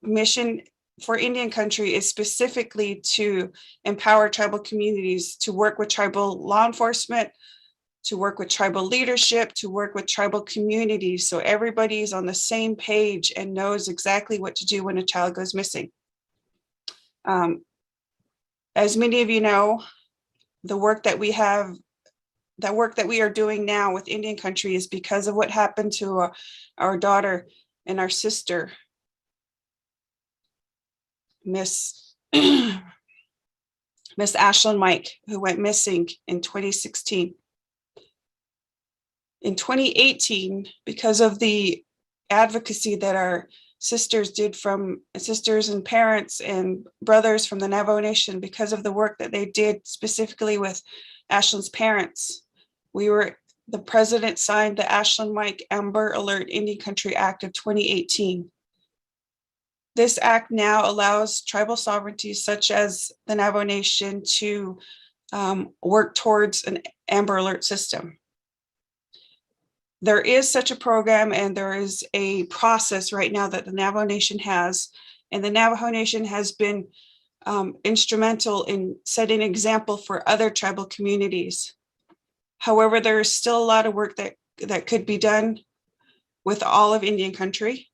mission for Indian country is specifically to empower tribal communities to work with tribal law enforcement, to work with tribal leadership, to work with tribal communities, so everybody is on the same page and knows exactly what to do when a child goes missing. As many of you know, the work that we have, that work that we are doing now with Indian country is because of what happened to our daughter and our sister, Miss Ashlyn Mike, who went missing in 2016. In 2018, because of the advocacy that our sisters did, from sisters and parents and brothers from the Navajo Nation, because of the work that they did specifically with Ashlyn's parents, the president signed the Ashlyn Mike Amber Alert Indian Country Act of 2018. This act now allows tribal sovereignties such as the Navajo Nation to work towards an Amber Alert system. There is such a program, and there is a process right now that the Navajo Nation has, and the Navajo Nation has been instrumental in setting an example for other tribal communities. However, there is still a lot of work that could be done with all of Indian country.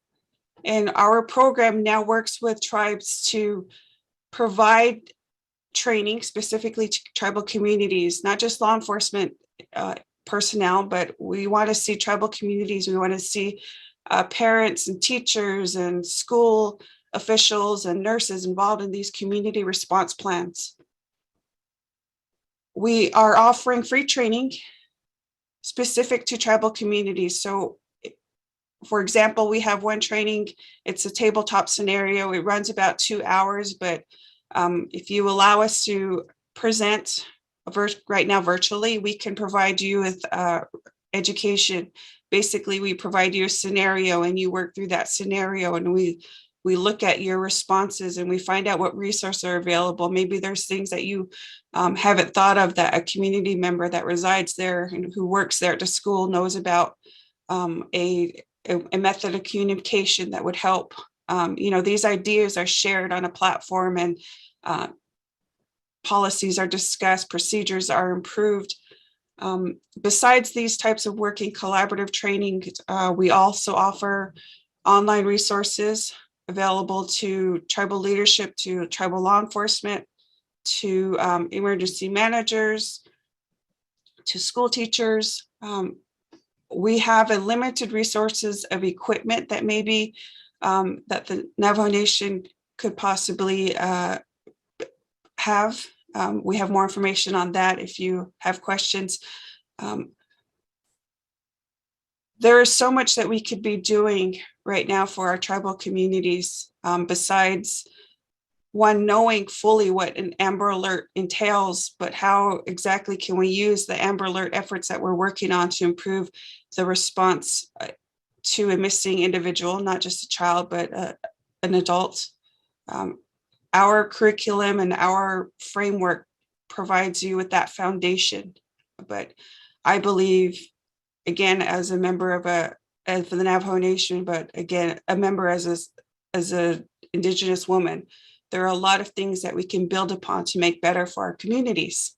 And our program now works with tribes to provide training specifically to tribal communities, not just law enforcement personnel, but we want to see tribal communities. We want to see parents and teachers and school officials and nurses involved in these community response plans. We are offering free training specific to tribal communities. So, for example, we have one training, it's a tabletop scenario. It runs about 2 hours, but if you allow us to present right now virtually, we can provide you with education. Basically, we provide you a scenario and you work through that scenario, and we look at your responses and we find out what resources are available. Maybe there's things that you haven't thought of that a community member that resides there and who works there at the school knows about, a method of communication that would help. These ideas are shared on a platform, and policies are discussed, procedures are improved. Besides these types of working collaborative training, we also offer online resources available to tribal leadership, to tribal law enforcement, to emergency managers, to school teachers. We have a limited resources of equipment that maybe that the Navajo Nation could possibly have. We have more information on that if you have questions. There is so much that we could be doing right now for our tribal communities, besides one, knowing fully what an Amber Alert entails, but how exactly can we use the Amber Alert efforts that we're working on to improve the response to a missing individual, not just a child, but an adult. Our curriculum and our framework provides you with that foundation. But I believe, again, as a member of for the Navajo Nation, but again, a member as a Indigenous woman, there are a lot of things that we can build upon to make better for our communities.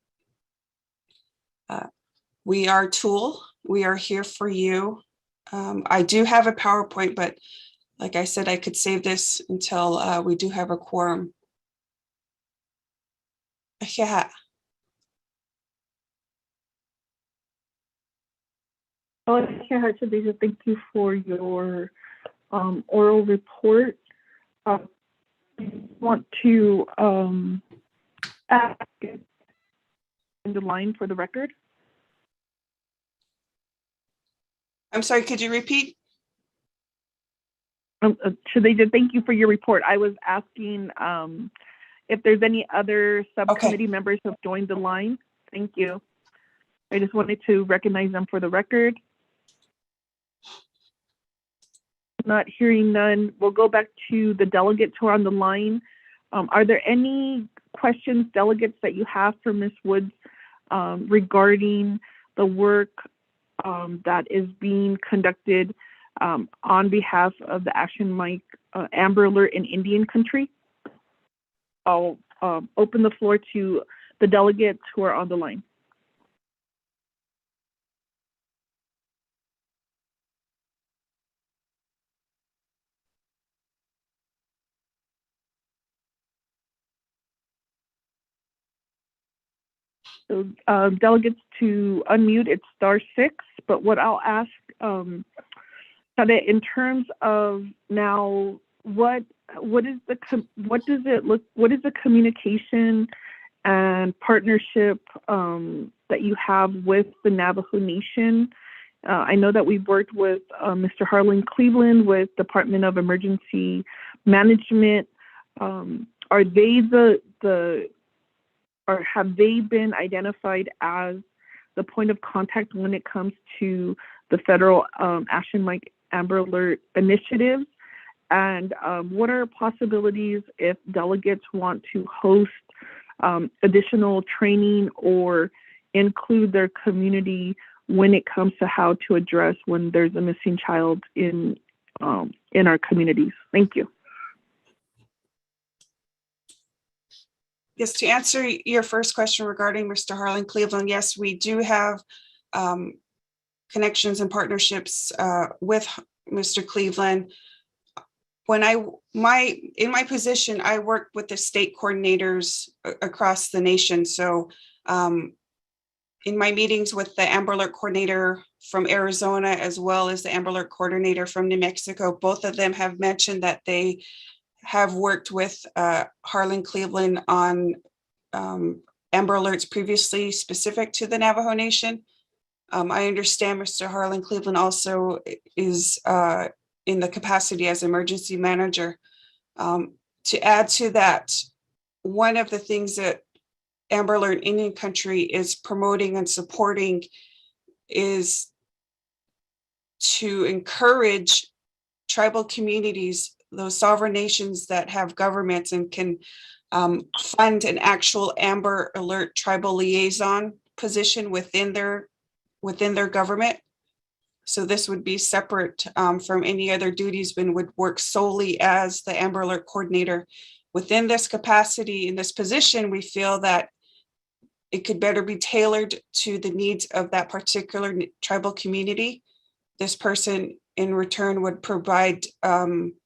We are a tool. We are here for you. I do have a PowerPoint, but like I said, I could save this until we do have a quorum. Yeah. Thank you for your oral report. I want to ask in the line for the record. I'm sorry, could you repeat? Shadeja, thank you for your report. I was asking if there's any other subcommittee members who have joined the line. Thank you. I just wanted to recognize them for the record. Not hearing none, we'll go back to the delegates who are on the line. Are there any questions, delegates, that you have for Ms. Woods regarding the work that is being conducted on behalf of the Action Mike Amber Alert in Indian Country. I'll open the floor to the delegates who are on the line. So delegates to unmute, it's *6. But what I'll ask, in terms of now, what is the communication and partnership that you have with the Navajo Nation? I know that we've worked with Mr. Harlan Cleveland with Department of Emergency Management. Are they or have they been identified as the point of contact when it comes to the federal Action Mike Amber Alert initiatives? And what are possibilities if delegates want to host additional training or include their community when it comes to how to address when there's a missing child in our communities? Thank you. Yes, to answer your first question regarding Mr. Harlan Cleveland, yes, we do have connections and partnerships with Mr. Cleveland. When in my position, I work with the state coordinators across the nation. So in my meetings with the Amber Alert coordinator from Arizona, as well as the Amber Alert coordinator from New Mexico, both of them have mentioned that they have worked with Harlan Cleveland on Amber Alerts previously specific to the Navajo Nation. I understand Mr. Harlan Cleveland also is in the capacity as emergency manager. To add to that, one of the things that Amber Alert Indian Country is promoting and supporting is to encourage tribal communities, those sovereign nations that have governments and can fund an actual Amber Alert tribal liaison position within their government. So this would be separate from any other duties and would work solely as the Amber Alert coordinator. Within this capacity, in this position, we feel that it could better be tailored to the needs of that particular tribal community. This person in return would provide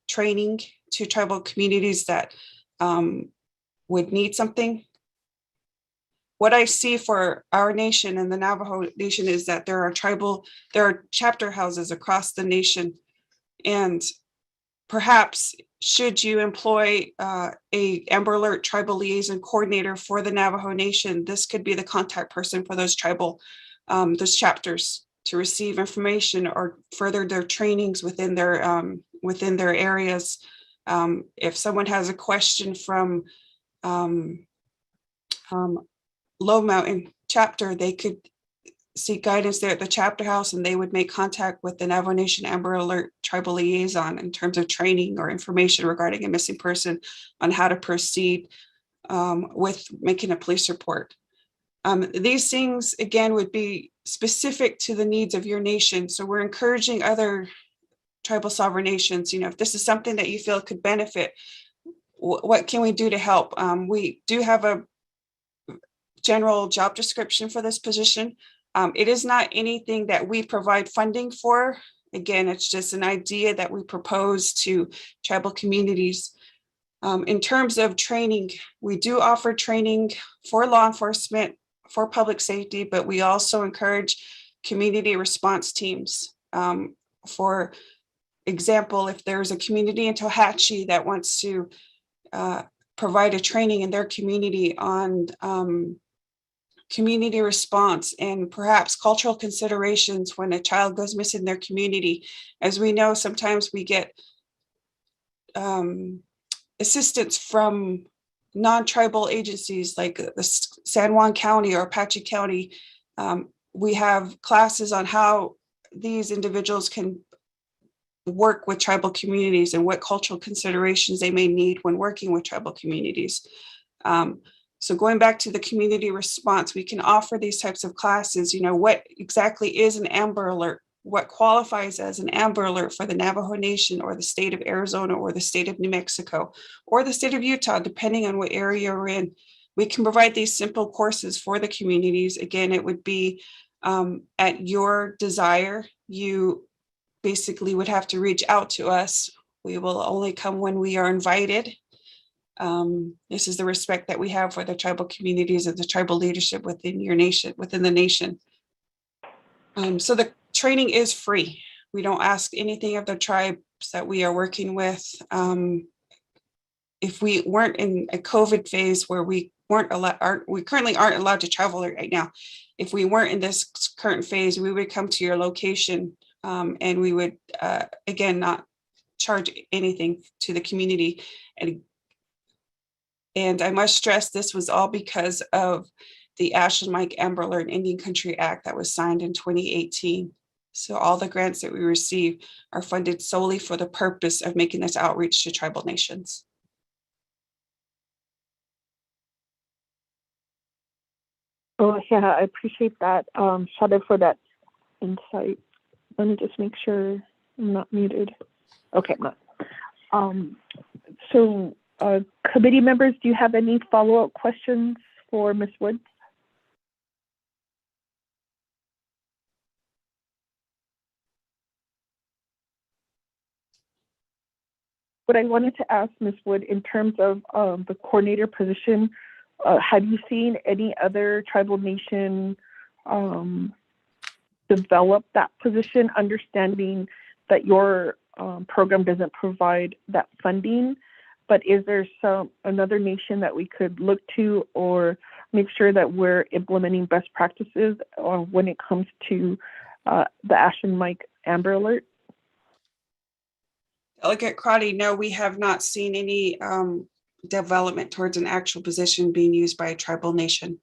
training to tribal communities that would need something. What I see for our nation and the Navajo Nation is that there are chapter houses across the nation. And perhaps should you employ a Amber Alert tribal liaison coordinator for the Navajo Nation, this could be the contact person for those those chapters to receive information or further their trainings within their areas. If someone has a question from Low Mountain chapter, they could seek guidance there at the chapter house, and they would make contact with the Navajo Nation Amber Alert tribal liaison in terms of training or information regarding a missing person on how to proceed with making a police report. These things, again, would be specific to the needs of your nation. So we're encouraging other tribal sovereign nations, if this is something that you feel could benefit, what can we do to help? We do have a general job description for this position. It is not anything that we provide funding for. Again, it's just an idea that we propose to tribal communities. In terms of training, we do offer training for law enforcement, for public safety, but we also encourage community response teams. For example, if there's a community in Tohatchee that wants to provide a training in their community on community response and perhaps cultural considerations when a child goes missing in their community. As we know, sometimes we get assistance from non-tribal agencies like the San Juan County or Apache County. We have classes on how these individuals can work with tribal communities and what cultural considerations they may need when working with tribal communities. So going back to the community response, we can offer these types of classes. What exactly is an Amber Alert? what qualifies as an Amber Alert for the Navajo Nation or the state of Arizona or the state of New Mexico or the state of Utah, depending on what area you're in. We can provide these simple courses for the communities. Again, it would be at your desire. You basically would have to reach out to us. We will only come when we are invited. This is the respect that we have for the tribal communities and the tribal leadership within your nation, within the nation. So the training is free. We don't ask anything of the tribes that we are working with. If we weren't in a COVID phase where we weren't allowed, we currently aren't allowed to travel right now. If we weren't in this current phase, we would come to your location and we would, again, not charge anything to the community. And I must stress, this was all because of the Ashland Mike Amber Alert and Indian Country Act that was signed in 2018. So all the grants that we receive are funded solely for the purpose of making this outreach to tribal nations. Oh, yeah, I appreciate that, Shada, for that insight. Let me just make sure I'm not muted. Okay, I'm not. So, committee members, do you have any follow-up questions for Ms. Woods? What I wanted to ask Ms. Wood, in terms of the coordinator position, have you seen any other tribal nation develop that position, understanding that your program doesn't provide that funding, but is there another nation that we could look to or make sure that we're implementing best practices when it comes to the Ashland Mike Amber Alert? Delegate Crotty, no, we have not seen any development towards an actual position being used by a tribal nation.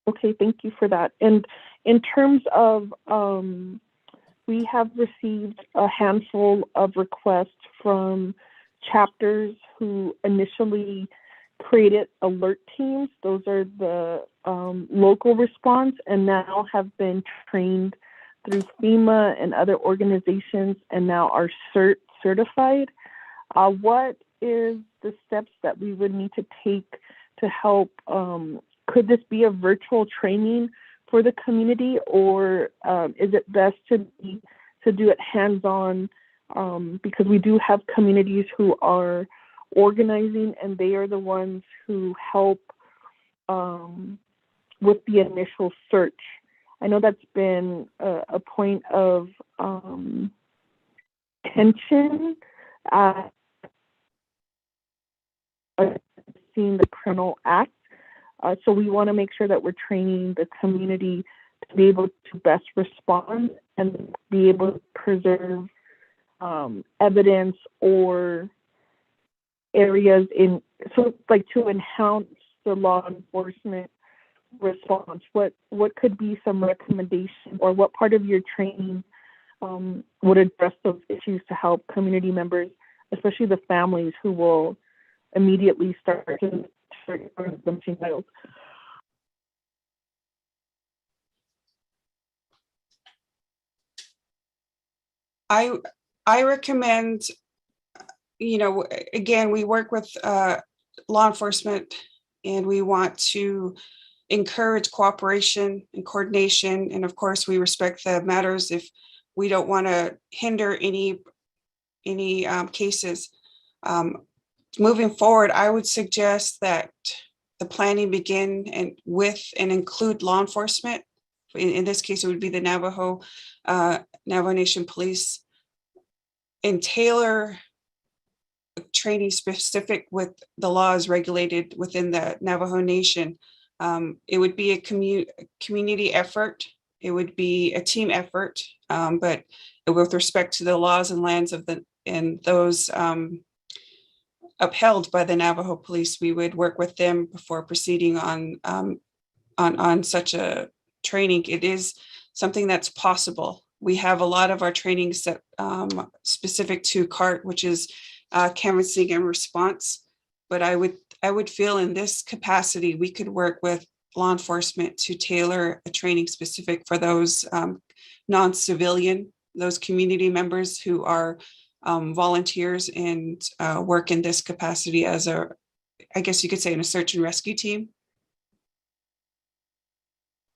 Okay, thank you for that. And in terms of, we have received a handful of requests from chapters who initially created alert teams. Those are the local response and now have been trained through FEMA and other organizations and now are certified. What is the steps that we would need to take to help? Could this be a virtual training for the community, or is it best to do it hands-on? Because we do have communities who are organizing and they are the ones who help with the initial search. I know that's been a point of tension. Seeing the criminal act. So we want to make sure that we're training the community to be able to best respond and be able to preserve evidence or areas to enhance the law enforcement response. What could be some recommendation, or what part of your training would address those issues to help community members, especially the families who will immediately start to them child? I recommend, again, we work with law enforcement and we want to encourage cooperation and coordination. And of course, we respect the matters if we don't want to hinder any cases. Moving forward, I would suggest that the planning begin and include law enforcement. In this case, it would be the Navajo Nation Police, and tailor training specific with the laws regulated within the Navajo Nation. It would be a community effort. It would be a team effort, but with respect to the laws and lands of those upheld by the Navajo police, we would work with them before proceeding on such a training. It is something that's possible. We have a lot of our trainings that specific to CART, which is canvassing and response. But I would feel in this capacity, we could work with law enforcement to tailor a training specific for those non-civilian, those community members who are volunteers and work in this capacity as a, I guess you could say, in a search and rescue team.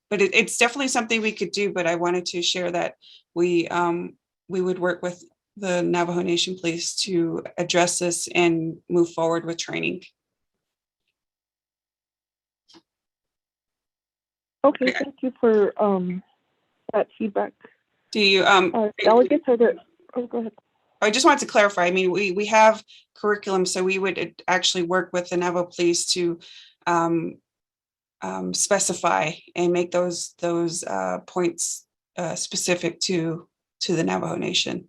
But it's definitely something we could do, but I wanted to share that we would work with the Navajo Nation Police to address this and move forward with training. Okay, thank you for that feedback. Do you delegates are there? Oh, go ahead. I just wanted to clarify. I mean, we have curriculum, so we would actually work with the Naval Police to specify and make those points specific to the Navajo Nation.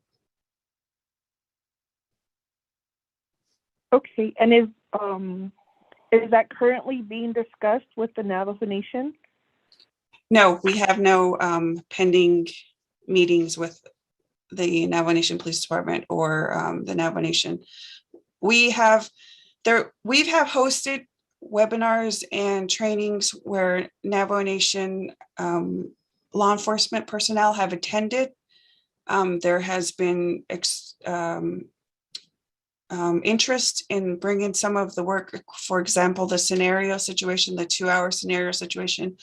Okay, and is that currently being discussed with the Navajo Nation? No, we have no pending meetings with the Navajo Nation Police Department or the Navajo Nation. We've hosted webinars and trainings where Navajo Nation law enforcement personnel have attended. There has been interest in bringing some of the work, for example, the scenario situation, the 2-hour scenario situation,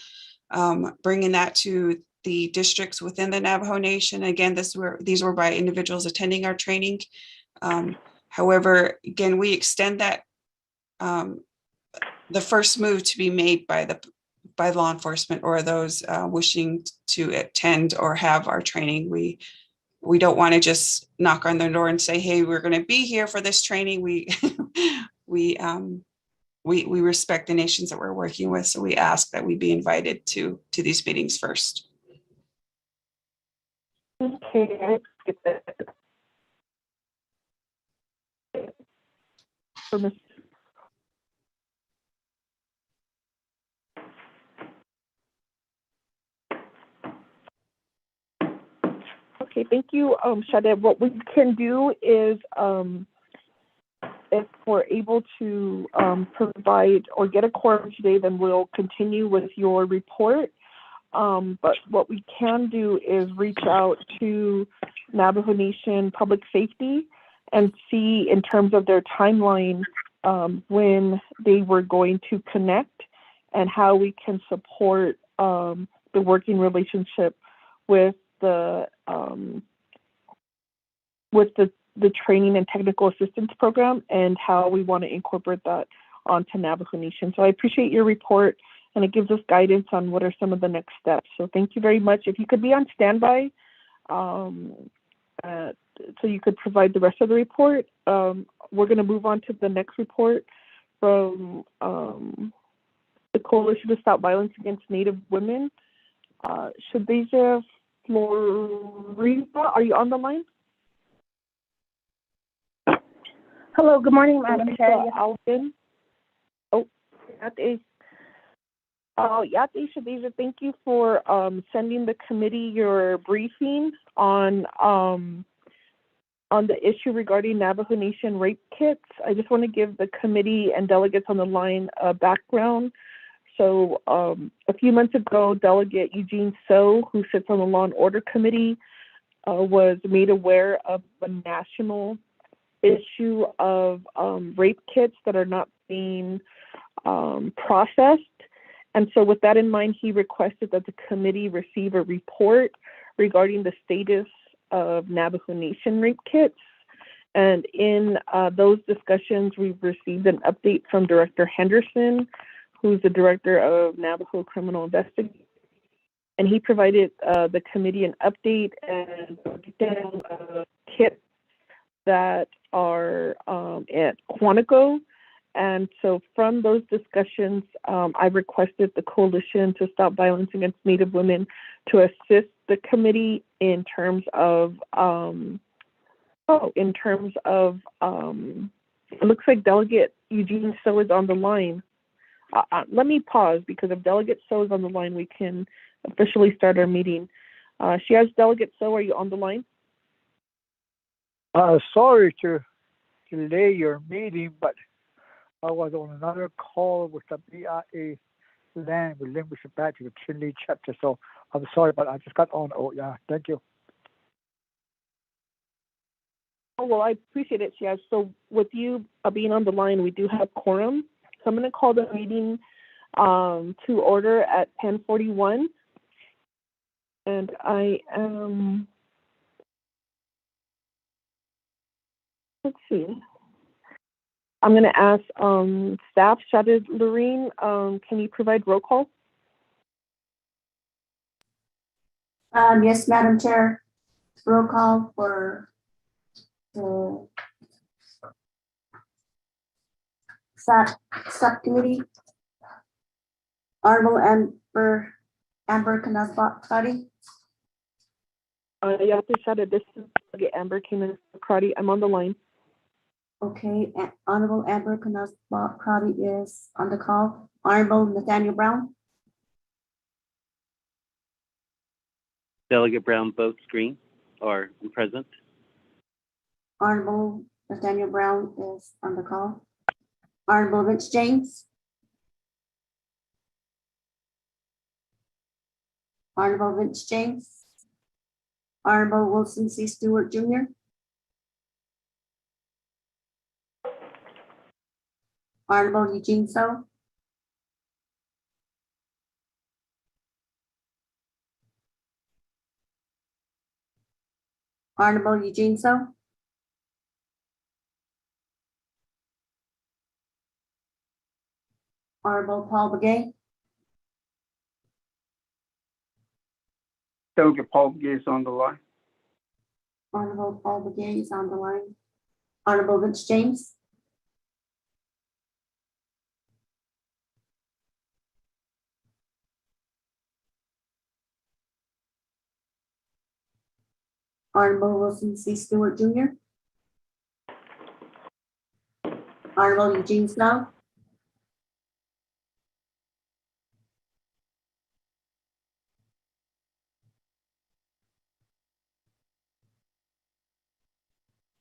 bringing that to the districts within the Navajo Nation. Again, these were by individuals attending our training. However, again, we extend that the first move to be made by law enforcement or those wishing to attend or have our training. We don't want to just knock on their door and say, hey, we're going to be here for this training. We respect the nations that we're working with, so we ask that we be invited to these meetings first. Okay, I get that. Okay, thank you, Shadeb. What we can do is, if we're able to provide or get a quorum today, then we'll continue with your report. But what we can do is reach out to Navajo Nation Public Safety and see in terms of their timeline when they were going to connect and how we can support the working relationship with the training and technical assistance program and how we want to incorporate that onto Navajo Nation. So I appreciate your report, and it gives us guidance on what are some of the next steps. So thank you very much. If you could be on standby so you could provide the rest of the report. We're going to move on to the next report from the Coalition to Stop Violence Against Native Women. Shadeja Floriba, are you on the line? Hello, good morning, Madam Chair. Alvin. Oh, Yate. Yate Shadeja, thank you for sending the committee your briefing on the issue regarding Navajo Nation rape kits. I just want to give the committee and delegates on the line a background. So a few months ago, Delegate Eugene So, who sits on the Law and Order Committee, was made aware of a national issue of rape kits that are not being processed. And so with that in mind, he requested that the committee receive a report regarding the status of Navajo Nation rape kits. And in those discussions, we've received an update from Director Henderson, who's the Director of Navajo Criminal Investigation. And he provided the committee an update and breakdown of kits that are at Quantico. And so from those discussions, I requested the Coalition to Stop Violence Against Native Women to assist the committee in terms of, it looks like Delegate Eugene So is on the line. Let me pause, because if Delegate So is on the line, we can officially start our meeting. She has Delegate So, are you on the line? Sorry to delay your meeting, but I was on another call with the BIA land relinquish it back to the Untitled Chapter. So I'm sorry, but I just got on. Oh, yeah. Thank you. Oh, well, I appreciate it, Shiaz. So with you being on the line, we do have quorum. So I'm going to call the meeting to order at 10:41. And I am, let's see. I'm going to ask staff, Shadid Lorene, can you provide roll call? Yes, Madam Chair. Roll call for the subcommittee. Honorable Amber Kanazbati. Yeah, Shadid, this is Amber Kanazbati. I'm on the line. Okay, Honorable Amber Kanazbati is on the call. Honorable Nathaniel Brown. Delegate Brown votes green or present. Honorable Nathaniel Brown is on the call. Honorable Rich James. Honorable Rich James. Honorable Wilson C. Stewart Jr. Honorable Eugene So. Honorable Eugene So. Honorable Paul Begay. Delegate Paul Begay is on the line. Honorable Paul Begay is on the line. Honorable Rich James. Honorable Wilson C. Stewart Jr. Honorable Eugene Snow.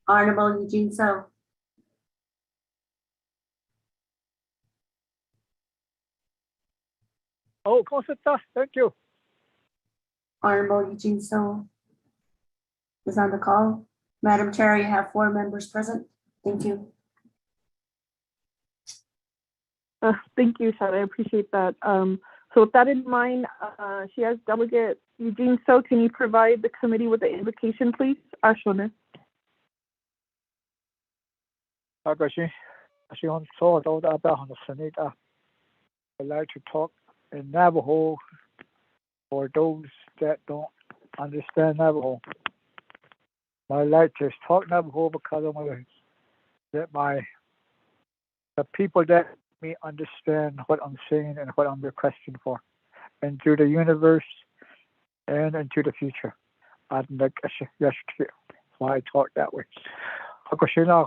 Honorable Eugene So. Oh, Consulta. Thank you. Honorable Eugene So is on the call. Madam Chair, you have 4 members present. Thank you. Thank you, Shad. I appreciate that. So with that in mind, she has Delegate Eugene So. Can you provide the committee with the invocation, please? Ashona. I'd like to talk in Navajo for those that don't understand Navajo. I like to talk Navajo because of the people that me understand what I'm saying and what I'm requesting for, and to the universe and into the future. I'd like why I talk that way. Ako sila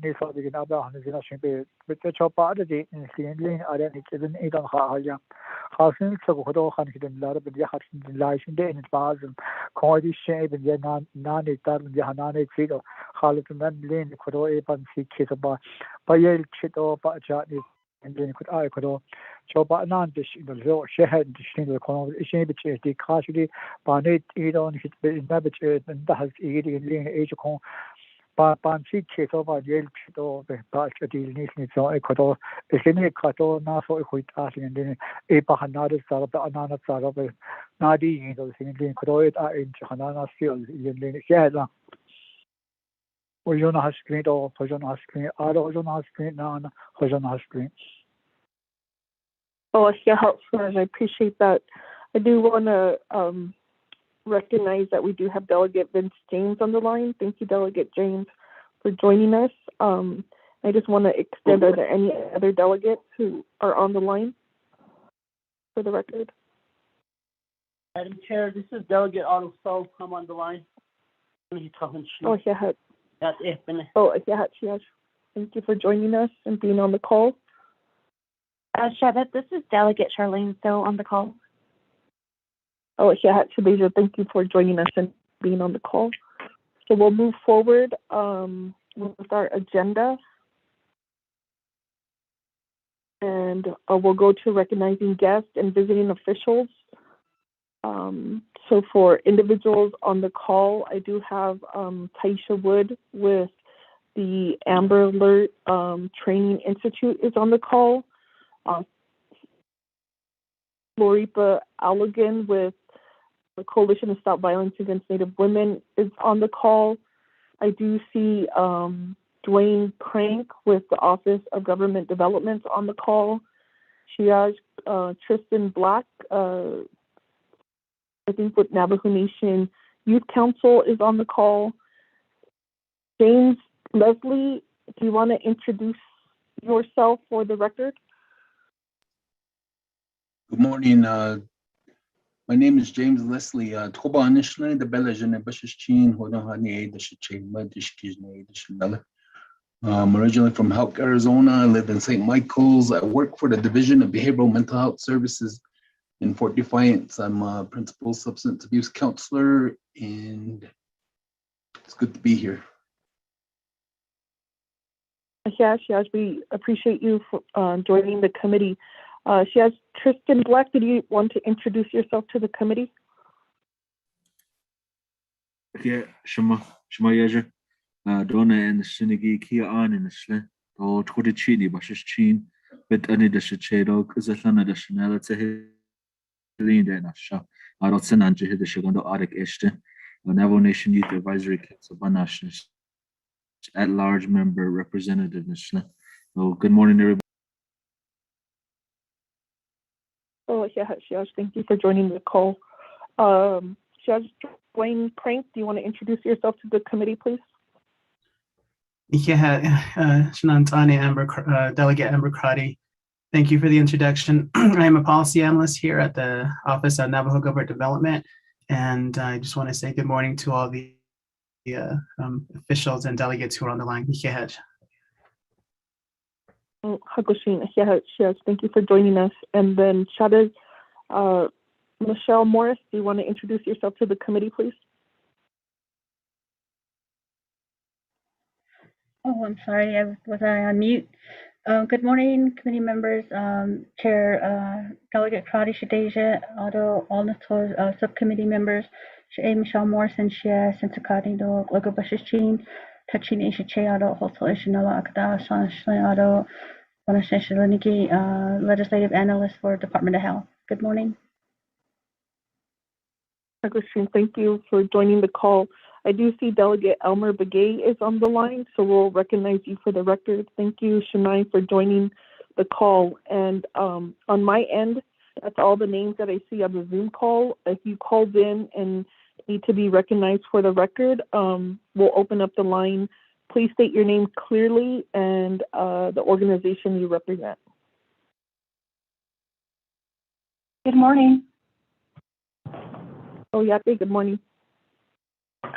ni sa bigin aba han sila simbe bitte chopa de in lin ada ni kiden idan khaja khasin sa godo khan kiden lar be ya khasin lai sin de in bazum koidi she be ya na ni tar ya na ni fido khalit man lin khodo e pan si khitba pa yel chito pa cha ni lin khod ai khodo chopa nan de shi do shehed shin de kono she be che di khashidi pa ne idon hit be na be che da has idi lin e ko pan si cheto ba yel cheto be ba chadil ni so e kodo e sini kato na so e khoi ta sin din e pa hanade sa ba anana sa ba na di yin do sin din kodo e ta in hanana sil yin din ya la o yo na screen do ho yo na screen aro yo na screen na ho yo na screen. Oh, yeah, I appreciate that. I do want to recognize that we do have Delegate Vince James on the line. Thank you, Delegate James, for joining us. I just want to extend, are there any other delegates who are on the line for the record? Madam Chair, this is Delegate Otto So. I'm on the line. Oh, yeah. Oh, yeah. Thank you for joining us and being on the call. Shada, this is Delegate Charlene So on the call. Oh, yeah, Shadeja, thank you for joining us and being on the call. So we'll move forward with our agenda. And and we'll go to recognizing guests and visiting officials. So for individuals on the call, I do have Taisha Wood with the Amber Alert Training Institute is on the call. Floripa Allegan with the Coalition to Stop Violence Against Native Women is on the call. I do see Dwayne Crank with the Office of Government Development on the call. Shiaj Tristan Black, I think with Navajo Nation Youth Council is on the call. James Leslie, do you want to introduce yourself for the record? Good morning. My name is James Leslie. Toba Anishla, the Bella Jene Bashichin, Hodahani, the Shichain, Madishkizne, the Chanela. I'm originally from Houck, Arizona. I live in St. Michael's. I work for the Division of Behavioral Mental Health Services in Fort Defiance. I'm a principal substance abuse counselor, and it's good to be here. Shiaj, we appreciate you for joining the committee. Shiaj, Tristan Black, did you want to introduce yourself to the committee? Yeah, Shema Yaja. Donna and the Sinigi Kia on in the Sle, or Twidichini, Bashichin, but any the Shichedo, Kazatana the Chanel to Helene and Asha. I don't send Anji the Shagondo Arctic Eshte, a Naval Nation Youth Advisory Council Banash at large member representative. So good morning, everybody. Oh, yeah, Shiaj, thank you for joining the call. Shiaj, Dwayne Crank, do you want to introduce yourself to the committee, please? Yeah, Shanantani Delegate Amber Crotty. Thank you for the introduction. I am a policy analyst here at the Office of Navajo Government Development, and I just want to say good morning to all the officials and delegates who are on the line. Hakushin, thank you for joining us. And then Shadez, Michelle Morris, do you want to introduce yourself to the committee, please? Oh, I'm sorry, was I on mute? Good morning, committee members, Chair Delegate Crowdy Shadeja, all the subcommittee members, Michelle Morrison, Shia, Sensakati, Logo Bashichin, Touching Asia Che, Hotel Ishinala Akada, Shan Shlin, Legislative Analyst for Department of Health. Good morning. Thank you for joining the call. I do see Delegate Elmer Begay is on the line, so we'll recognize you for the record. Thank you, Shemai, for joining the call. And on my end, that's all the names that I see on the Zoom call. If you called in and need to be recognized for the record, we'll open up the line. Please state your name clearly and the organization you represent. Good morning. Oh, Yate, good morning.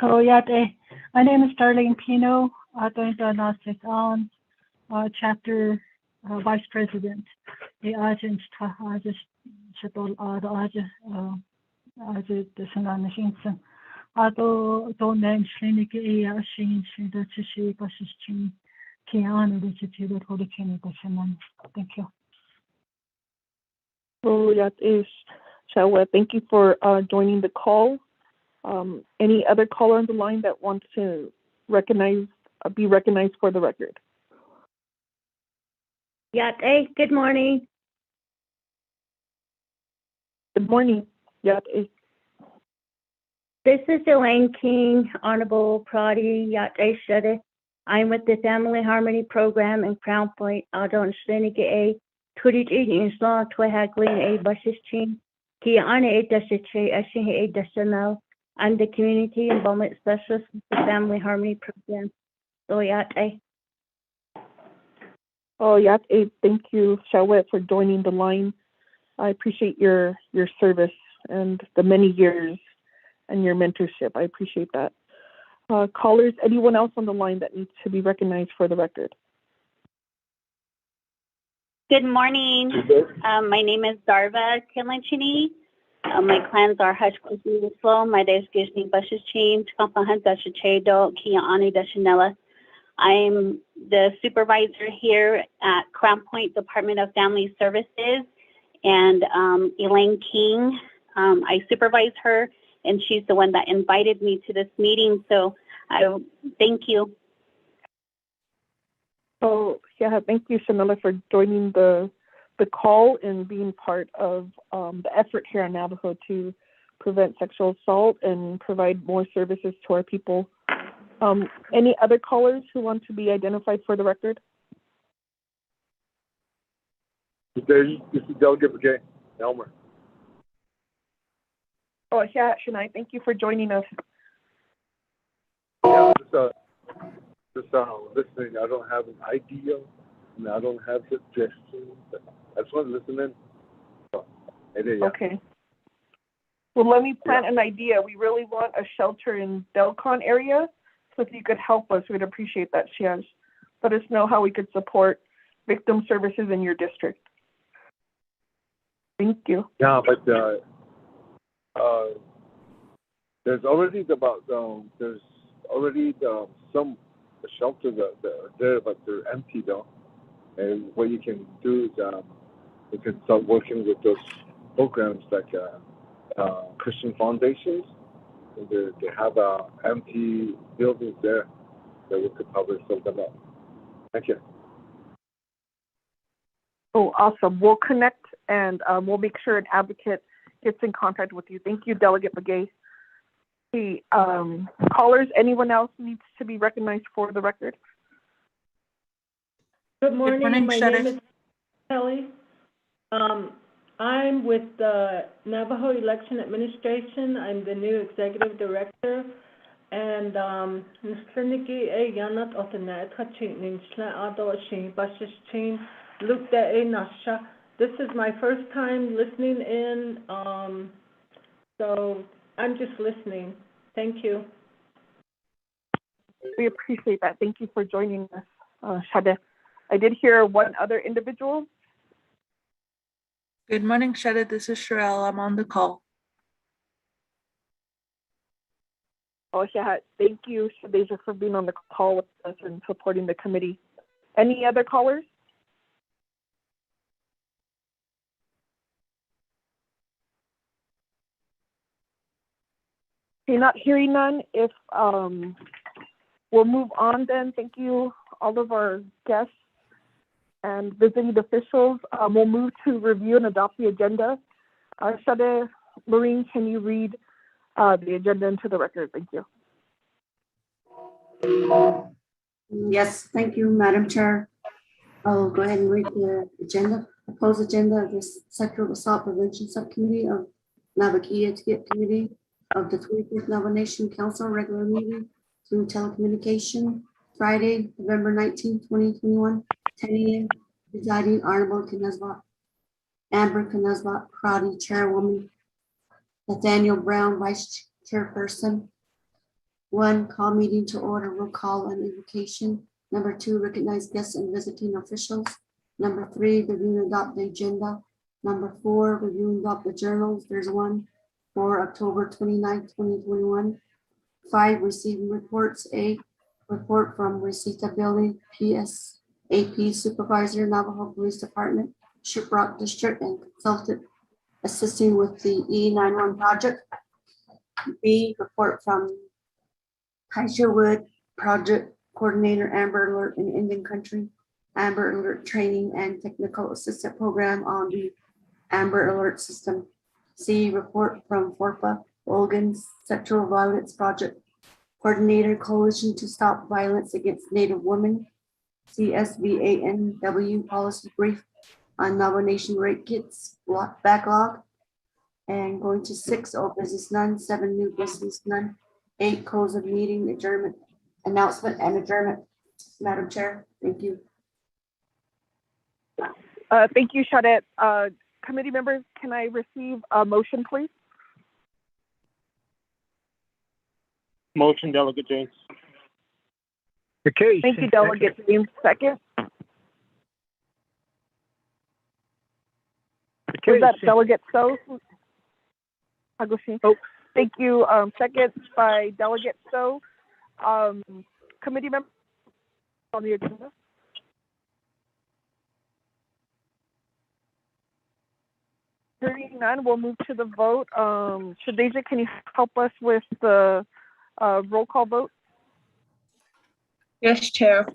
Oh, Yate. My name is Darlene Pino. I'm on chapter vice president. The agent Thank you. Oh, Yate, Shawet, thank you for joining the call. Any other caller on the line that wants to be recognized for the record? Yate, good morning. Good morning. Yate. This is Elaine King, Honorable Pradi Yate Shede. I'm with the Family Harmony Program in Crown Point. Adon Shenige Turit in Slaw Twehaglin a Bashichin, Kia Ana a Dashiche, Ashin a Dashanel. I'm the Community Involvement Specialist with the Family Harmony Program. So Yate. Oh, Yate, thank you, Shawet, for joining the line. I appreciate your service and the many years and your mentorship. I appreciate that. Callers, anyone else on the line that needs to be recognized for the record? Good morning. My name is Darva Kilanchini. My clans are Hashkuzi Slow. My days gives me Bushes Chain, Kampahan Dashachedo, Kia Ani Dashanella. I'm the supervisor here at Crown Point Department of Family Services, and Elaine King, I supervise her, and she's the one that invited me to this meeting. So I thank you. So yeah, thank you, Shamila, for joining the call and being part of the effort here in Navajo to prevent sexual assault and provide more services to our people. Any other callers who want to be identified for the record? This is Delegate Brigade, Elmer. Oh, yeah, Shania, thank you for joining us. Yeah, just listening. I don't have an idea, and I don't have suggestions. I just want to listen in. So, Okay. Well, let me plant an idea. We really want a shelter in Delcon area. So if you could help us, we'd appreciate that, Shiaz. Let us know how we could support victim services in your district. Thank you. Yeah, but there's already some shelters that are there, but they're empty though. And what you can do is you can start working with those programs like Christian foundations. They have empty buildings there that we could probably fill them up. Thank you. Oh, awesome. We'll connect and we'll make sure an advocate gets in contact with you. Thank you, Delegate Begay. The callers, anyone else needs to be recognized for the record? Good morning. Good morning, My Sheriff. name is Kelly. I'm with the Navajo Election Administration. I'm the new executive director. And this is my first time listening in. So I'm just listening. Thank you. We appreciate that. Thank you for joining us, Shade. I did hear one other individual. Good morning, Shada. This is Sherelle. I'm on the call. Oh, yeah. Thank you, Shadeja, for being on the call with us and supporting the committee. Any other callers? Okay, not hearing none. If we'll move on then. Thank you, all of our guests and visiting officials. We'll move to review and adopt the agenda. Shade, Maureen, can you read the agenda into the record? Thank you. Yes, thank you, Madam Chair. I'll go ahead and read the agenda, proposed agenda of this Sexual Assault Prevention Subcommittee of Navajo Committee of the 25th Navajo Nation Council regular meeting through telecommunication, Friday, November 19, 2021, 10 a.m. Presiding Honorable Amber Knazvat Crowdy, Chairwoman, Nathaniel Brown, Vice Chairperson. 1, call meeting to order, roll call and invocation. Number 2, recognize guests and visiting officials. Number 3, review and adopt the agenda. Number 4, review and adopt the journals. There's one for October 29, 2021. 5, receiving reports. 8, report from Resita Building, PSAP Supervisor, Navajo Police Department, Shiprock District, and consultant assisting with the E91 project. B, report from Kaisha Wood, Project Coordinator, Amber Alert in Indian Country, Amber Alert Training and Technical Assistant Program on the Amber Alert System. C, report from FORPA, Oregon Sexual Violence Project Coordinator, Coalition to Stop Violence Against Native Women, CSVANW Policy Brief on Navajo Nation Rape Kits Backlog. And going to 6, old business none, 7, new business none, 8, close of meeting, adjournment, announcement and adjournment. Madam Chair, thank you. Thank you, Shade. Committee members, can I receive a motion, please? Motion, Delegate James. Okay. Thank you, Delegate James. Second. Was that Delegate So? Oh, thank you. Second by Delegate So. Committee member. on the agenda? Hearing none, we'll move to the vote. Shadeja, can you help us with the roll call vote? Yes, Chair.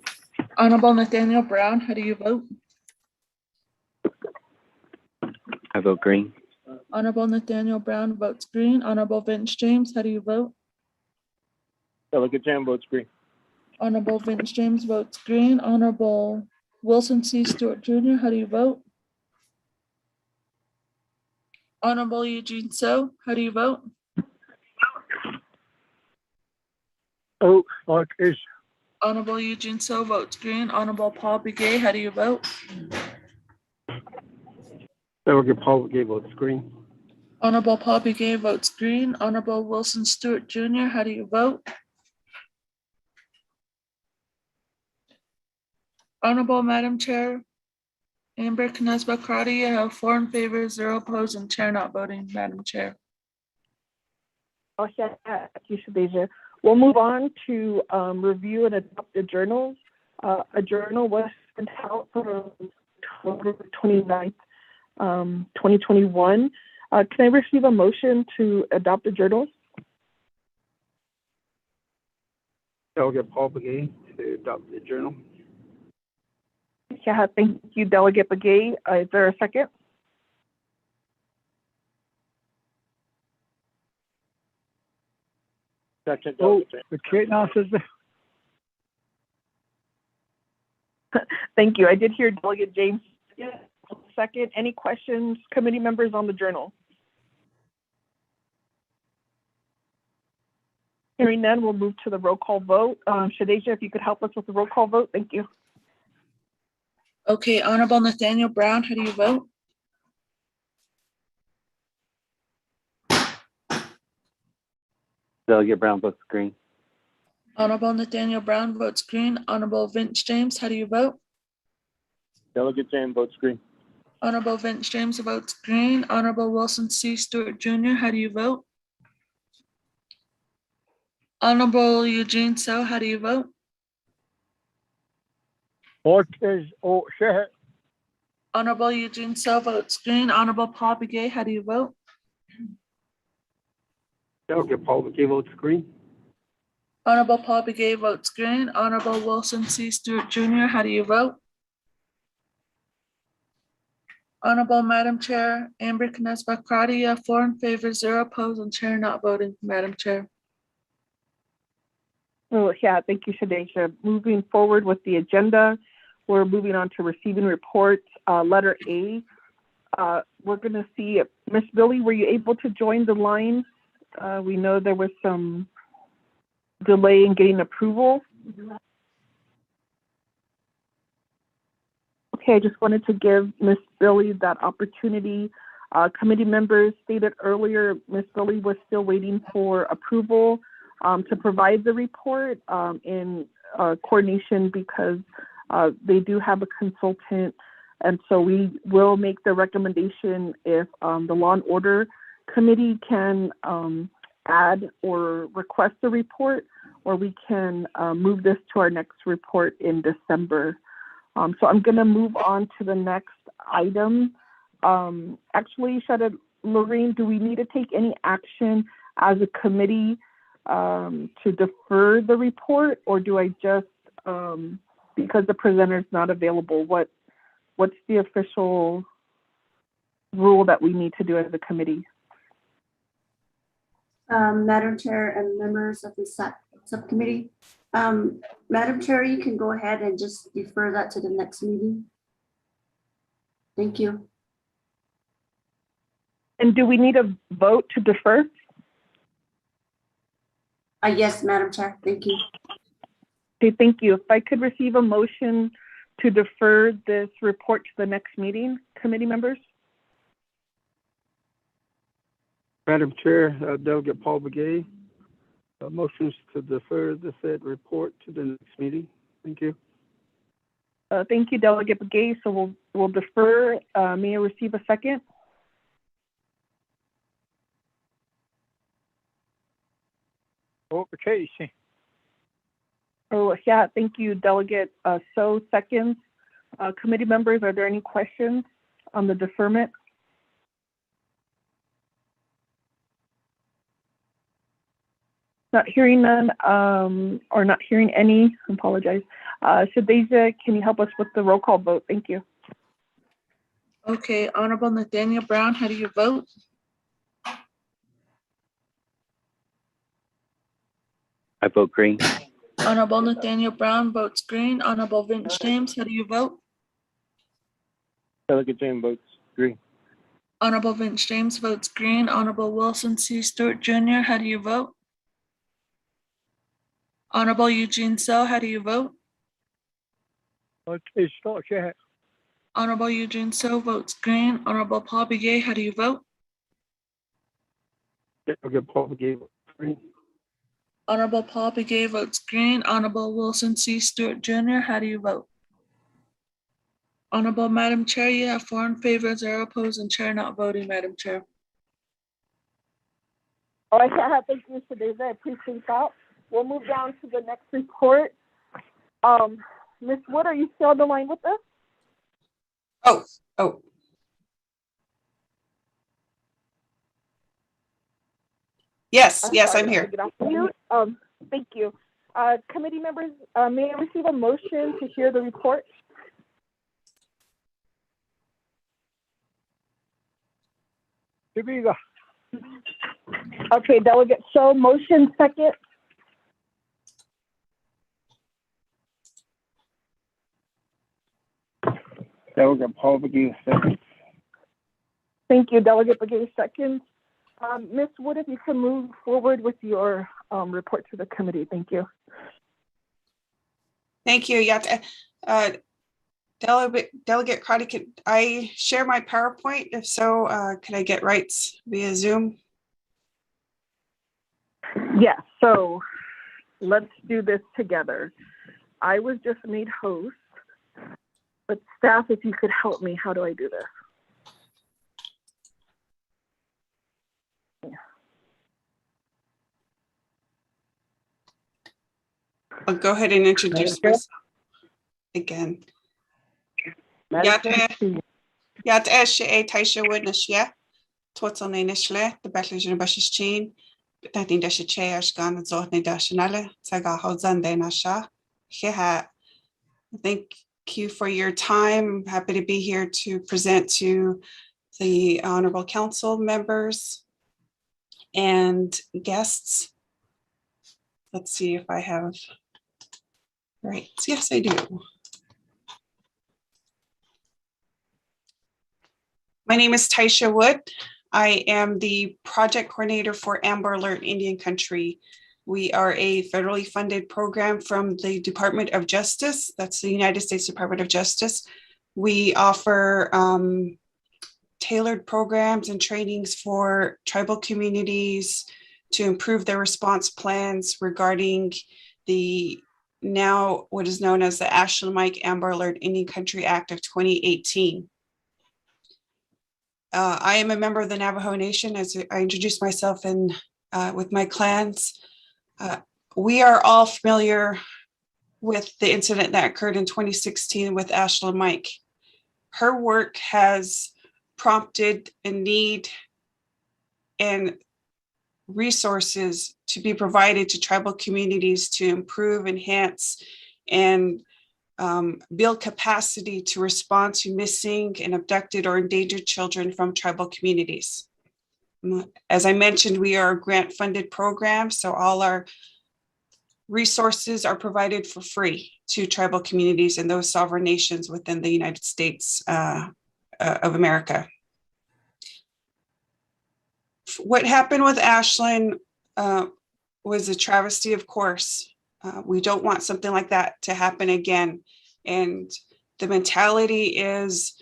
Honorable Nathaniel Brown, how do you vote? I vote green. Honorable Nathaniel Brown votes green. Honorable Vince James, how do you vote? Delegate Jam votes green. Honorable Vince James votes green. Honorable Wilson C. Stewart Jr., how do you vote? Honorable Eugene So, how do you vote? Oh, what is Honorable Eugene So votes green. Honorable Paul Begay, how do you vote? Delegate Paul Gay votes green. Honorable Paul Begay votes green. Honorable Wilson Stewart Jr., how do you vote? Honorable Madam Chair, Amber Canesba Crotty, I have 4 in favor, 0 opposed, and Chair not voting, Madam Chair. Oh, yeah, thank you, Shadeja. We'll move on to review and adopt the journals. A journal was sent out for October 29th, 2021. Can I receive a motion to adopt the journals? Delegate Paul Begay to adopt the journal. Yeah, thank you, Delegate Begay. Is there a second? Second, oh Delegate Jam. the Kate now says Thank you. I did hear Delegate James. Second. Any questions, committee members on the journal? Hearing none, we'll move to the roll call vote. Shadeja, if you could help us with the roll call vote, thank you. Okay, Honorable Nathaniel Brown, how do you vote? Delegate Brown votes green. Honorable Nathaniel Brown votes green. Honorable Vince James, how do you vote? Delegate Jam votes green. Honorable Vince James votes green. Honorable Wilson C. Stewart Jr., how do you vote? Honorable Eugene So, how do you vote? what is oh shit. Honorable Eugene So votes green. Honorable Paul Begay, how do you vote? Delegate Paul Begay votes green. Honorable Paul Begay votes green. Honorable Wilson C. Stewart Jr., how do you vote? Honorable Madam Chair, Amber Canesba Crotty, 4 in favor, 0 opposed, and Chair not voting, Madam Chair. Oh, yeah, thank you, Shadeja. Moving forward with the agenda, we're moving on to receiving reports. Letter A, we're going to see, Miss Billy, were you able to join the line? We know there was some delay in getting approval. Okay, I just wanted to give Miss Billy that opportunity. Committee members stated earlier, Miss Billy was still waiting for approval to provide the report in coordination because they do have a consultant. And so we will make the recommendation if the Law and Order Committee can add or request the report, or we can move this to our next report in December. So I'm going to move on to the next item. Actually, Lorraine, do we need to take any action as a committee to defer the report, or do I just, because the presenter is not available, what's the official rule that we need to do as a committee? Madam Chair and members of the subcommittee, Madam Chair, you can go ahead and just defer that to the next meeting. Thank you. And do we need a vote to defer? Yes, Madam Chair, thank you. Okay, thank you. If I could receive a motion to defer this report to the next meeting, committee members? Madam Chair, Delegate Paul Begay, motions to defer the said report to the next meeting. Thank you. Thank you, Delegate Begay. So we'll defer. May I receive a second? Okay. Oh, yeah, thank you, Delegate. So seconds. Committee members, are there any questions on the deferment? Not hearing none, or not hearing any, I apologize. Shadeja, can you help us with the roll call vote? Thank you. Okay, Honorable Nathaniel Brown, how do you vote? I vote green. Honorable Nathaniel Brown votes green. Honorable Vince James, how do you vote? Delegate James votes green. Honorable Vince James votes green. Honorable Wilson C. Stewart Jr., how do you vote? Honorable Eugene So, how do you vote? Honorable Eugene So votes green. Honorable Paul Begay, how do you vote? Delegate Paul Begay votes green. Honorable Paul Begay votes green. Honorable Wilson C. Stewart Jr., how do you vote? Honorable Madam Chair, you have 4 in favor, 0 opposed, and Chair not voting, Madam Chair. All right, thank you, Shadeja. I appreciate that. We'll move down to the next report. Ms. Wood, are you still on the line with us? Oh. Yes, I'm here. Get off mute. Thank you. Committee members, may I receive a motion to hear the report? Okay, Delegate So, motion second. Delegate Paul Begay second. Thank you, Delegate Begay second. Ms. Wood, if you can move forward with your report to the committee. Thank you. Thank you. Delegate Crotty, could I share my PowerPoint? If so, could I get rights via Zoom? Yes, so let's do this together. I was just made host, but staff, if you could help me, how do I do this? I'll go ahead and introduce myself again. Yat Eshe Taisha Witness, Twatsel Nanishle, the Battlers in Bush's Chin, but nothing dash a chair, Ashgan and Zotney Dashanale, Saga Hodzan de Nasha. Thank you for your time. I'm happy to be here to present to the Honorable Council members and guests. Let's see if I have right. Yes, I do. My name is Taisha Wood. I am the project coordinator for Amber Alert Indian Country. We are a federally funded program from the Department of Justice. That's the United States Department of Justice. We offer tailored programs and trainings for tribal communities to improve their response plans regarding the now what is known as the Ashland Mike Amber Alert Indian Country Act of 2018. I am a member of the Navajo Nation, as I introduced myself in with my clans. We are all familiar with the incident that occurred in 2016 with Ashland Mike. Her work has prompted a need and resources to be provided to tribal communities to improve, enhance, and build capacity to respond to missing and abducted or endangered children from tribal communities. As I mentioned, we are a grant-funded program, so all our resources are provided for free to tribal communities and those sovereign nations within the United States of America. What happened with Ashland was a travesty, of course. We don't want something like that to happen again. And the mentality is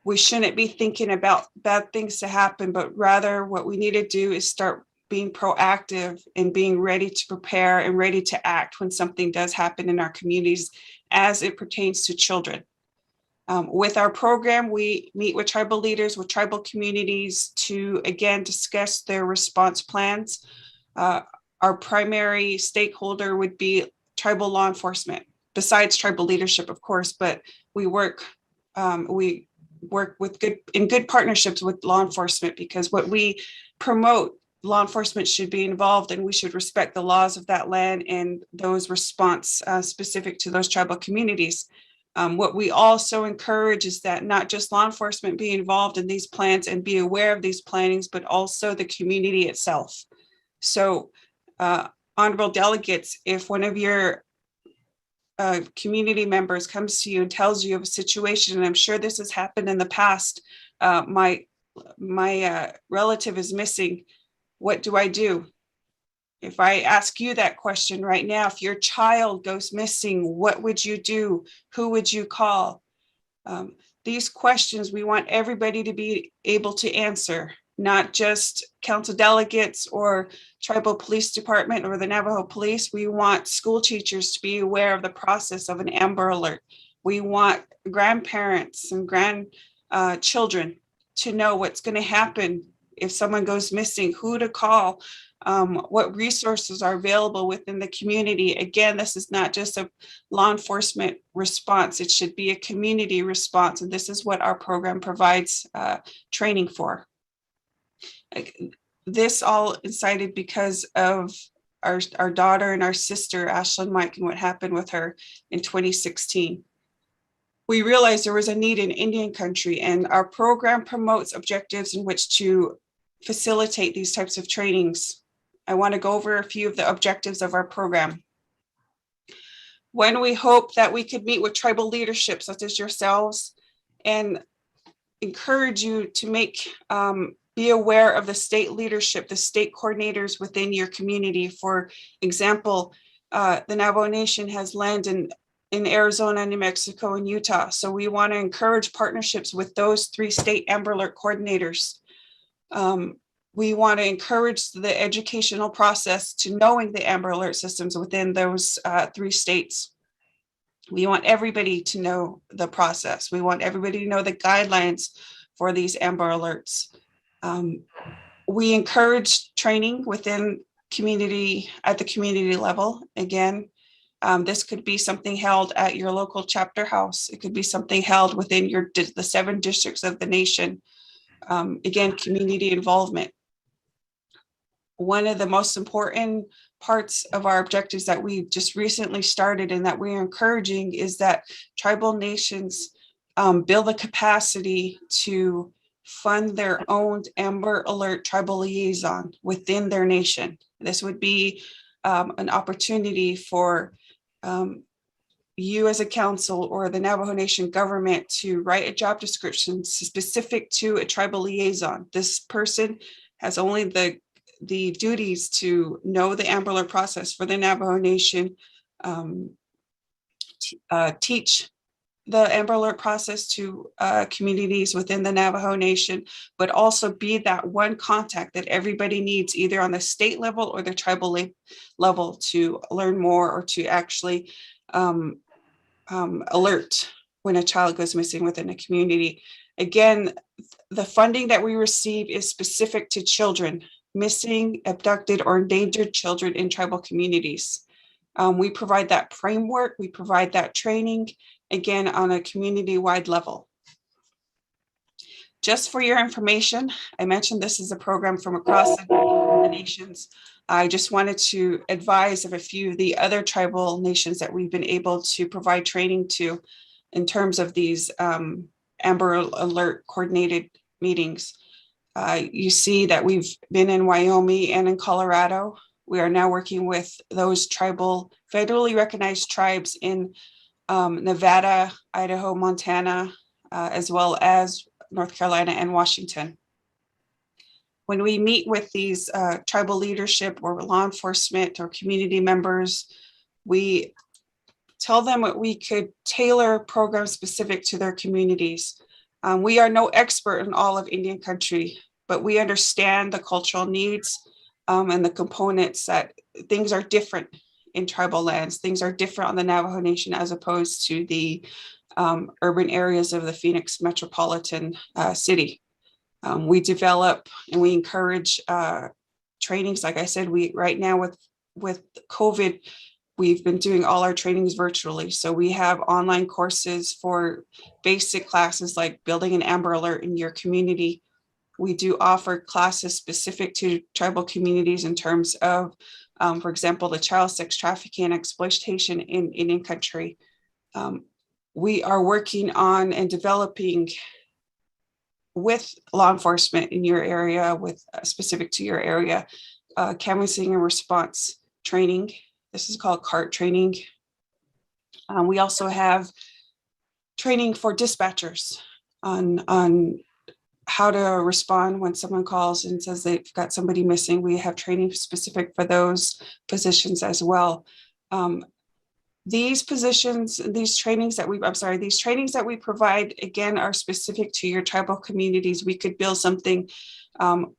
we shouldn't be thinking about bad things to happen, but rather what we need to do is start being proactive and being ready to prepare and ready to act when something does happen in our communities as it pertains to children. With our program, we meet with tribal leaders, with tribal communities to, again, discuss their response plans. Our primary stakeholder would be tribal law enforcement, besides tribal leadership, of course, but we work with good partnerships with law enforcement, because what we promote, law enforcement should be involved, and we should respect the laws of that land and those response specific to those tribal communities. What we also encourage is that not just law enforcement be involved in these plans and be aware of these plannings, but also the community itself. So honorable delegates, if one of your community members comes to you and tells you of a situation, and I'm sure this has happened in the past, my relative is missing, what do I do? If I ask you that question right now, if your child goes missing, what would you do? Who would you call? These questions we want everybody to be able to answer, not just council delegates or tribal police department or the Navajo police. We want school teachers to be aware of the process of an Amber Alert. We want grandparents and grandchildren to know what's going to happen if someone goes missing, who to call, what resources are available within the community. Again, this is not just a law enforcement response, it should be a community response. And this is what our program provides training for. This all incited because of our daughter and our sister, Ashlyn Mike, and what happened with her in 2016. We realized there was a need in Indian country, and our program promotes objectives in which to facilitate these types of trainings. I want to go over a few of the objectives of our program. When we hope that we could meet with tribal leadership such as yourselves and encourage you to be aware of the state leadership, the state coordinators within your community. For example, the Navajo Nation has land in Arizona, New Mexico, and Utah. So we want to encourage partnerships with those 3 state Amber Alert coordinators. We want to encourage the educational process to knowing the Amber Alert systems within those 3 states. We want everybody to know the process. We want everybody to know the guidelines for these Amber Alerts. We encourage training within community, at the community level. Again, this could be something held at your local chapter house. It could be something held within the 7 districts of the nation. Again, community involvement. One of the most important parts of our objectives that we just recently started and that we're encouraging is that tribal nations build the capacity to fund their own Amber Alert tribal liaison within their nation. This would be an opportunity for you as a council or the Navajo Nation government to write a job description specific to a tribal liaison. This person has only the duties to know the Amber Alert process for the Navajo Nation, teach the Amber Alert process to communities within the Navajo Nation, but also be that one contact that everybody needs either on the state level or the tribal level to learn more or to actually alert when a child goes missing within a community. Again, the funding that we receive is specific to children, missing, abducted, or endangered children in tribal communities. We provide that framework, we provide that training, again, on a community-wide level. Just for your information, I mentioned this is a program from across the nations. I just wanted to advise of a few of the other tribal nations that we've been able to provide training to in terms of these Amber Alert coordinated meetings. You see that we've been in Wyoming and in Colorado. We are now working with those tribal, federally recognized tribes in Nevada, Idaho, Montana, as well as North Carolina and Washington. When we meet with these tribal leadership or law enforcement or community members, we tell them what we could tailor programs specific to their communities. We are no expert in all of Indian country, but we understand the cultural needs and the components that things are different in tribal lands. Things are different on the Navajo Nation as opposed to the urban areas of the Phoenix metropolitan city. We develop and we encourage trainings. Like I said, we right now with COVID, we've been doing all our trainings virtually. So we have online courses for basic classes like building an Amber Alert in your community. We do offer classes specific to tribal communities in terms of, for example, the child sex trafficking and exploitation in Indian country. We are working on and developing with law enforcement in your area, with specific to your area, canvassing and response training. This is called CART training. We also have training for dispatchers on how to respond when someone calls and says they've got somebody missing. We have training specific for those positions as well. These positions, these trainings that we provide, again, are specific to your tribal communities. We could build something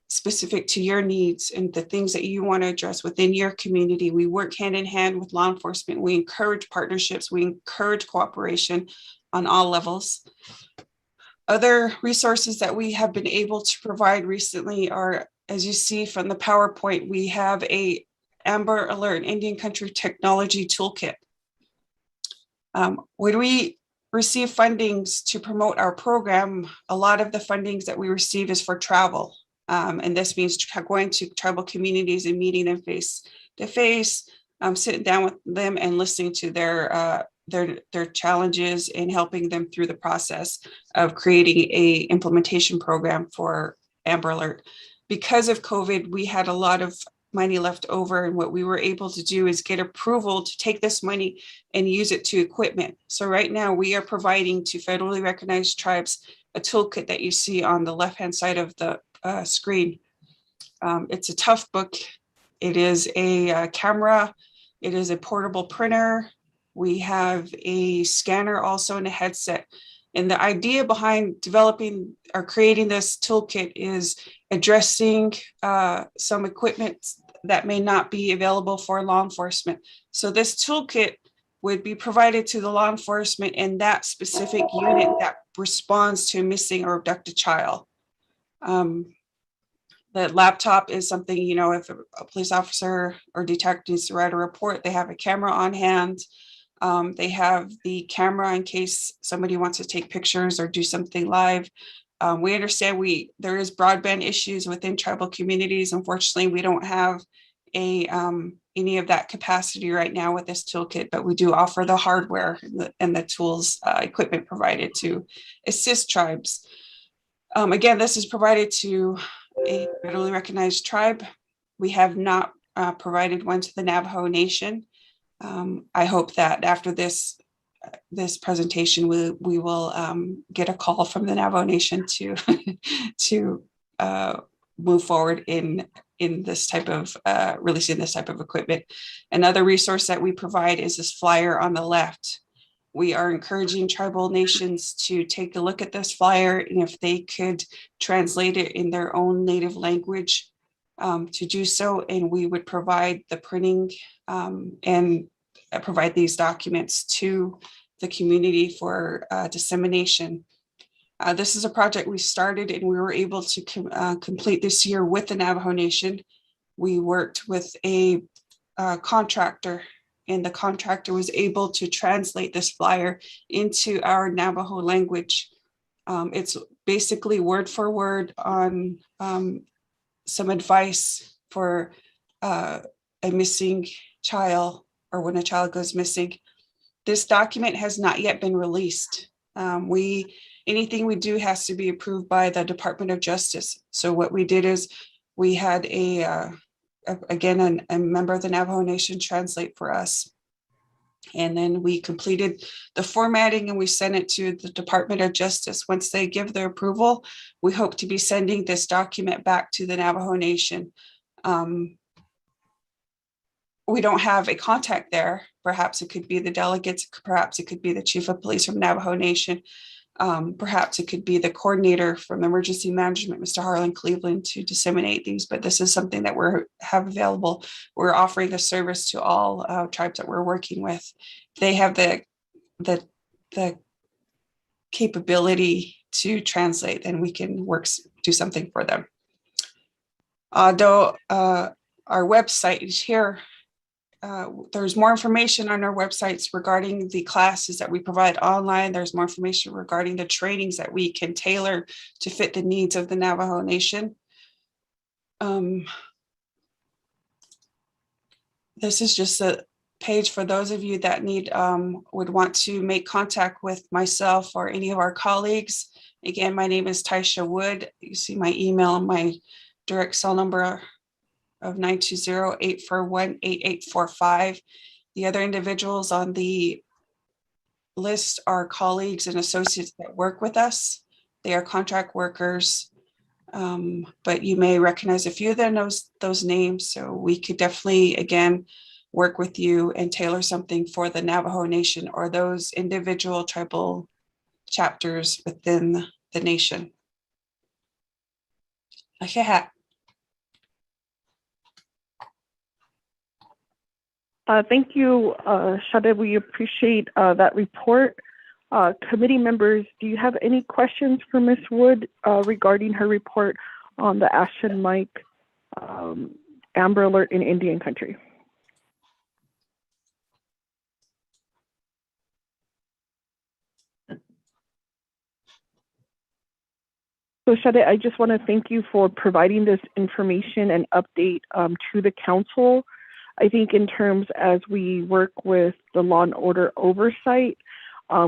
specific to your needs and the things that you want to address within your community. We work hand in hand with law enforcement. We encourage partnerships. We encourage cooperation on all levels. Other resources that we have been able to provide recently are, as you see from the PowerPoint, we have a Amber Alert Indian Country Technology Toolkit. When we receive fundings to promote our program, a lot of the fundings that we receive is for travel. And this means going to tribal communities and meeting them face to face, sitting down with them and listening to their challenges and helping them through the process of creating a implementation program for Amber Alert. Because of COVID, we had a lot of money left over, and what we were able to do is get approval to take this money and use it to equipment. So right now we are providing to federally recognized tribes a toolkit that you see on the left-hand side of the screen. It's a tough book. It is a camera. It is a portable printer. We have a scanner also in a headset. And the idea behind developing or creating this toolkit is addressing some equipment that may not be available for law enforcement. So this toolkit would be provided to the law enforcement in that specific unit that responds to a missing or abducted child. The laptop is something, you know, if a police officer or detective needs to write a report, they have a camera on hand. They have the camera in case somebody wants to take pictures or do something live. We understand there is broadband issues within tribal communities. Unfortunately, we don't have any of that capacity right now with this toolkit, but we do offer the hardware and the tools, equipment provided to assist tribes. Again, this is provided to a federally recognized tribe. We have not provided one to the Navajo Nation. I hope that after this presentation, we will get a call from the Navajo Nation to move forward in this type of releasing this type of equipment. Another resource that we provide is this flyer on the left. We are encouraging tribal nations to take a look at this flyer, and if they could translate it in their own native language, to do so, and we would provide the printing and provide these documents to the community for dissemination. This is a project we started and we were able to complete this year with the Navajo Nation. We worked with a contractor, and the contractor was able to translate this flyer into our Navajo language. It's basically word for word on some advice for a missing child, or when a child goes missing. This document has not yet been released. Anything we do has to be approved by the Department of Justice. So what we did is we had a member of the Navajo Nation translate for us. And then we completed the formatting and we sent it to the Department of Justice. Once they give their approval, we hope to be sending this document back to the Navajo Nation. We don't have a contact there. Perhaps it could be the delegates, perhaps it could be the chief of police from Navajo Nation. Perhaps it could be the coordinator from emergency management, Mr. Harlan Cleveland, to disseminate these, but this is something that we have available. We're offering the service to all tribes that we're working with. They have the capability to translate, and we can do something for them. Although our website is here, there's more information on our websites regarding the classes that we provide online. There's more information regarding the trainings that we can tailor to fit the needs of the Navajo Nation. This is just a page for those of you that would want to make contact with myself or any of our colleagues. Again, my name is Taisha Wood. You see my email and my direct cell number of 920-841-8845. The other individuals on the list are colleagues and associates that work with us. They are contract workers, but you may recognize a few of them, those names. So we could definitely, again, work with you and tailor something for the Navajo Nation or those individual tribal chapters within the nation. Okay. Thank you, Shade. We appreciate that report. Committee members, do you have any questions for Ms. Wood regarding her report on the Ashton Mike Amber Alert in Indian Country? So Shade, I just want to thank you for providing this information and update to the council. I think in terms as we work with the law and order oversight,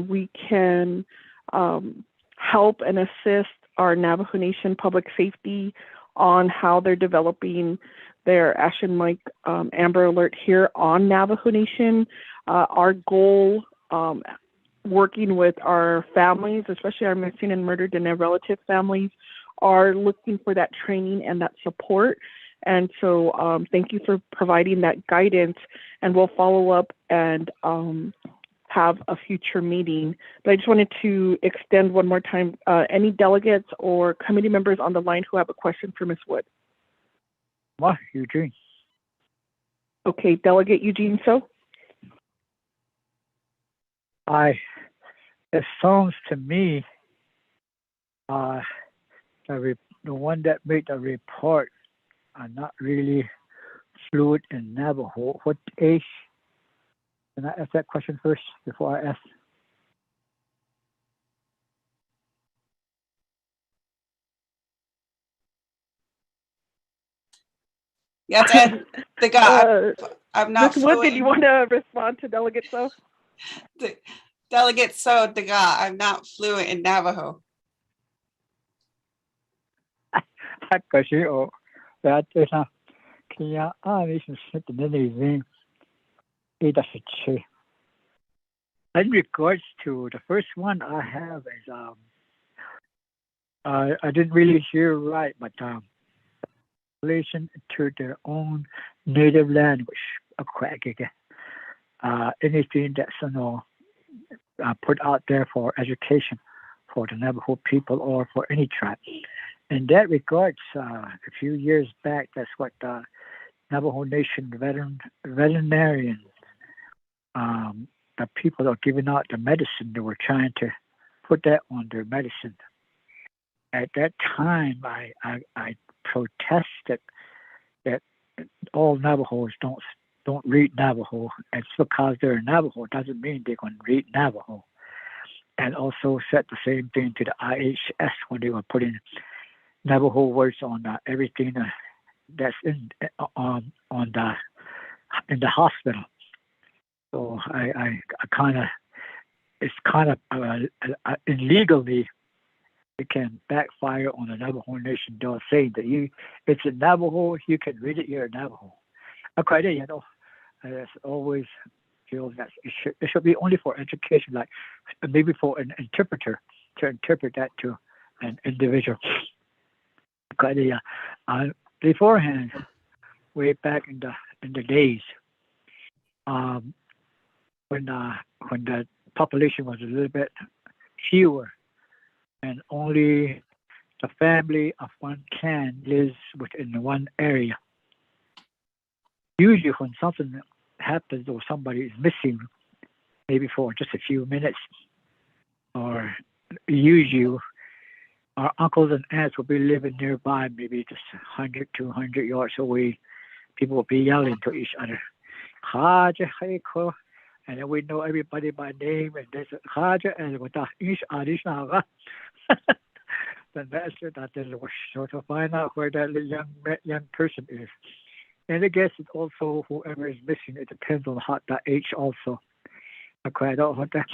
we can help and assist our Navajo Nation public safety on how they're developing their Ashton Mike Amber Alert here on Navajo Nation. Our goal, working with our families, especially our missing and murdered and their relative families, are looking for that training and that support. And so thank you for providing that guidance, and we'll follow up and have a future meeting. But I just wanted to extend one more time, any delegates or committee members on the line who have a question for Ms. Wood? Eugene. Okay, Delegate Eugene So. It sounds to me, the one that made the report are not really fluent in Navajo. What age? Can I ask that question first before I ask? Yes, and the guy, I'm not Ms. Wood, fluent. did you want to respond to Delegate So? Delegate So, Daga, I'm not fluent in Navajo. Kasi o dati na kaya nation sit in anything in regards to the first one I have is I didn't really hear right, but relation to their own native language, anything that's put out there for education for the Navajo people or for any tribe. In that regards, a few years back, that's what the Navajo Nation veterinarians, the people that are giving out the medicine, they were trying to put that on their medicine. At that time, I protested that all Navajos don't read Navajo. It's because they're Navajo doesn't mean they're going to read Navajo. And also said the same thing to the IHS when they were putting Navajo words on everything that's in the hospital. So I kind of, it's kind of illegally, it can backfire on the Navajo Nation. They'll say that it's a Navajo, you can read it, you're a Navajo. Okay, it's always feel that it should be only for education, like maybe for an interpreter to interpret that to an individual. Okay, beforehand, way back in the days, when the population was a little bit fewer, and only the family of one clan lives within one area. Usually when something happens or somebody is missing, maybe for just a few minutes, or usually our uncles and aunts will be living nearby, maybe just 100, 200 yards away. People will be yelling to each other. Haja Haiko, and then we know everybody by name, and there's Haja, and with the Ish Adishnaga. The master that is so to find out where that young person is. And I guess it also whoever is missing, it depends on how that age also. I quite don't know that.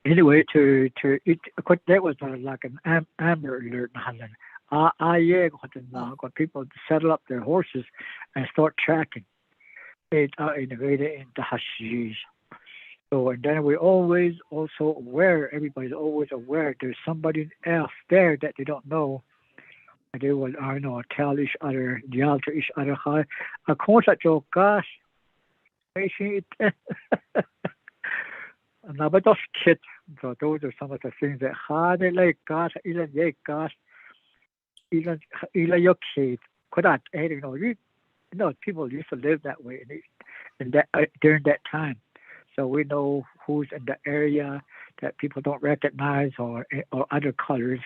Anyway, to it, that was like an amber alert. Yeah, got people to settle up their horses and start tracking it integrated into hashish. So, and then we're always also aware, everybody's always aware there's somebody else there that they don't know. And they will, tell each other, yell to each other, hi, of course, I joke, gosh, and but those kids, so those are some of the things that how they like gosh, even your kids could not, people used to live that way in that during that time. So we know who's in the area that people don't recognize or other colors.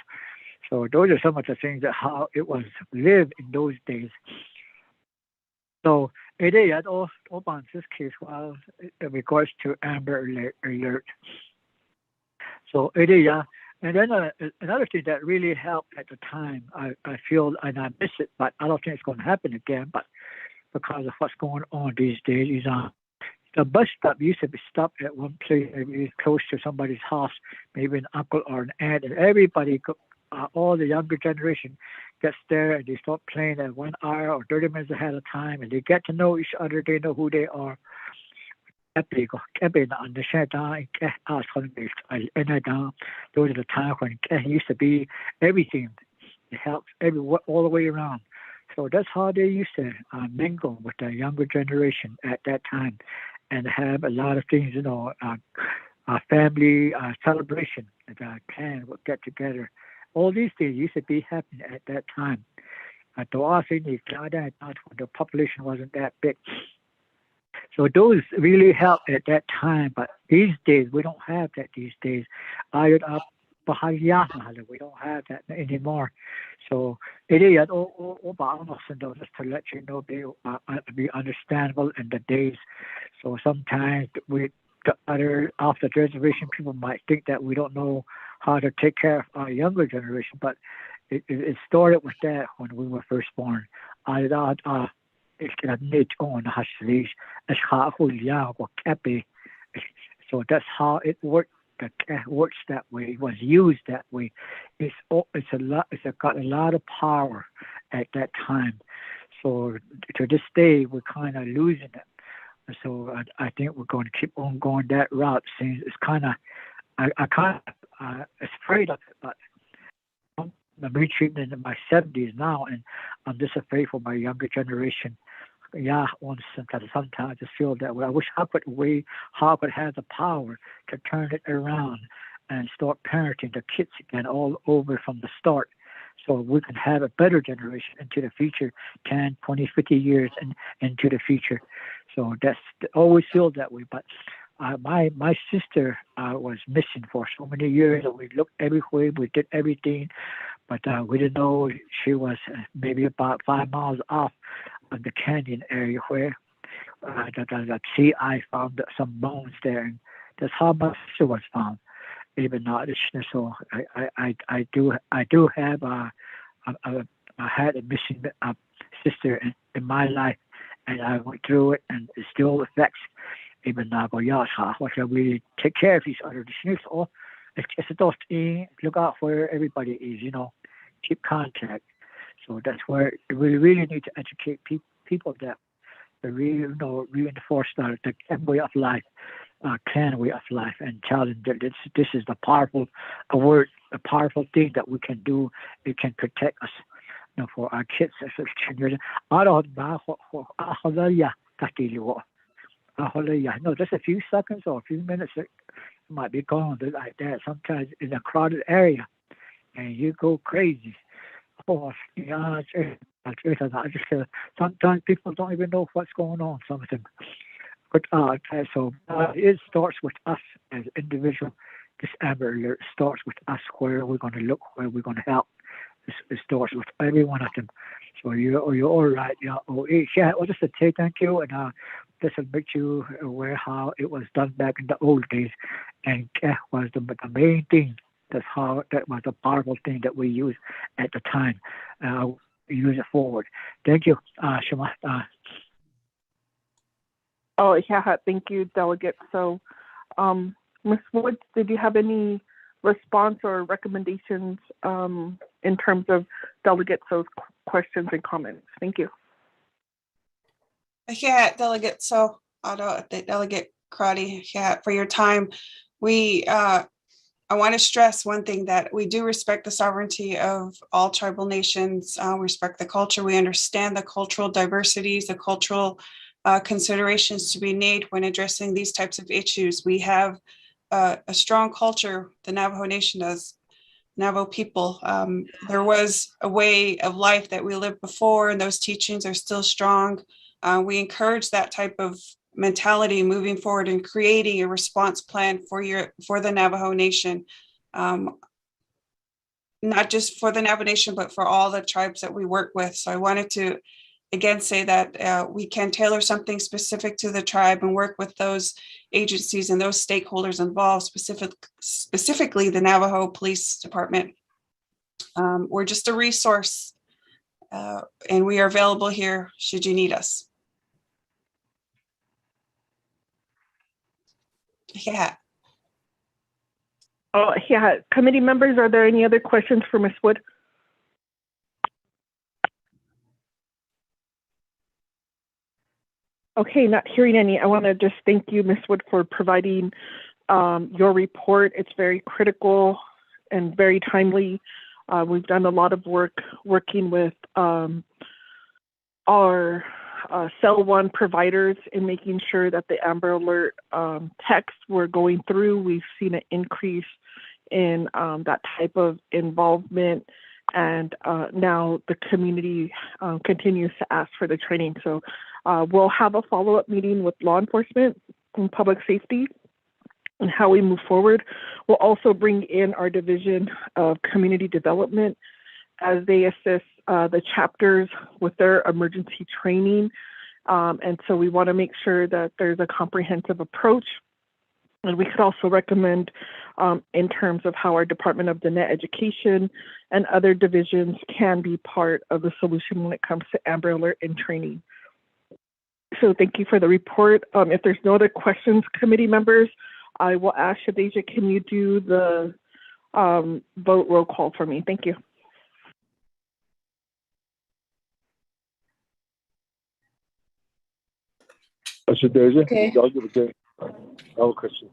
So those are some of the things that how it was lived in those days. So it is at all on this case while in regards to Amber Alert. So it is, and then another thing that really helped at the time, I feel, and I miss it, but I don't think it's going to happen again, but because of what's going on these days, is the bus stop used to be stopped at one place, maybe close to somebody's house, maybe an uncle or an aunt, and everybody, all the younger generation, gets there and they start playing at 1 hour or 30 minutes ahead of time, and they get to know each other. They know who they are. Those are the times when it used to be everything. It helps all the way around. So that's how they used to mingle with the younger generation at that time and have a lot of things, family celebration that clan would get together. All these things used to be happening at that time. The population wasn't that big. So those really helped at that time. But these days, we don't have that these days. We don't have that anymore. So it is just to let you know, be understandable in the days. So sometimes after the reservation, people might think that we don't know how to take care of our younger generation, but it started with that when we were first born. So that's how it worked. That works that way. It was used that way. It's got a lot of power at that time. So to this day, we're kind of losing it. So I think we're going to keep on going that route. Since it's kind of, I kind of afraid of it, but I'm reaching into my 70s now, and I'm just afraid for my younger generation. Sometimes I just feel that way. I wish I could have the power to turn it around and start parenting the kids again all over from the start, so we can have a better generation into the future, 10, 20, 50 years into the future. So that's always feel that way. But my sister was missing for so many years, and we looked everywhere, we did everything, but we didn't know she was maybe about 5 miles off in the canyon area where the CI found some bones there, and that's how my sister was found. Even now, so I do have I had a missing sister in my life, and I went through it, and it still affects. Even now, what shall we take care of each other? Look out where everybody is, keep contact. So that's where we really need to educate people that really, reinforce the way of life, clan way of life, and tell them that this is the powerful a powerful thing that we can do. It can protect us, for our kids. Just a few seconds or a few minutes, it might be gone like that. Sometimes in a crowded area, and you go crazy. Sometimes people don't even know what's going on. Some of them, but so it starts with us as individuals. This Amber Alert starts with us. Where we're going to look, where we're going to help. It starts with every one of them. So you're all right. Yeah. Oh, yeah. I just to say thank you and just to make you aware how it was done back in the old days, and was the main thing. That's how that was a powerful thing that we used at the time. Use it forward. Thank you, Shema. Oh, yeah, thank you, Delegate. So, Ms. Woods, did you have any response or recommendations in terms of Delegate So's questions and comments? Thank you. Yeah, Delegate So, Delegate Crotty, yeah, for your time. I want to stress one thing, that we do respect the sovereignty of all tribal nations. We respect the culture. We understand the cultural diversities, the cultural considerations to be made when addressing these types of issues. We have a strong culture, the Navajo Nation does, Navajo people. There was a way of life that we lived before, and those teachings are still strong. We encourage that type of mentality moving forward and creating a response plan for the Navajo Nation, not just for the Navajo Nation, but for all the tribes that we work with. So I wanted to again say that we can tailor something specific to the tribe and work with those agencies and those stakeholders involved, specifically the Navajo Police Department. We're just a resource, and we are available here should you need us. Yeah. Oh, yeah. Committee members, are there any other questions for Ms. Wood? Okay, not hearing any. I want to just thank you, Ms. Wood, for providing your report. It's very critical and very timely. We've done a lot of work working with our Cell 1 providers in making sure that the Amber Alert texts were going through. We've seen an increase in that type of involvement, and now the community continues to ask for the training. So we'll have a follow-up meeting with law enforcement and public safety and how we move forward. We'll also bring in our Division of Community Development as they assist the chapters with their emergency training. And so we want to make sure that there's a comprehensive approach. And we could also recommend in terms of how our Department of the Net Education and other divisions can be part of the solution when it comes to Amber Alert and training. So thank you for the report. If there's no other questions, committee members, I will ask Shadeja, can you do the vote roll call for me? Thank you. Shadeja, Okay. I'll give it to you. I have a question.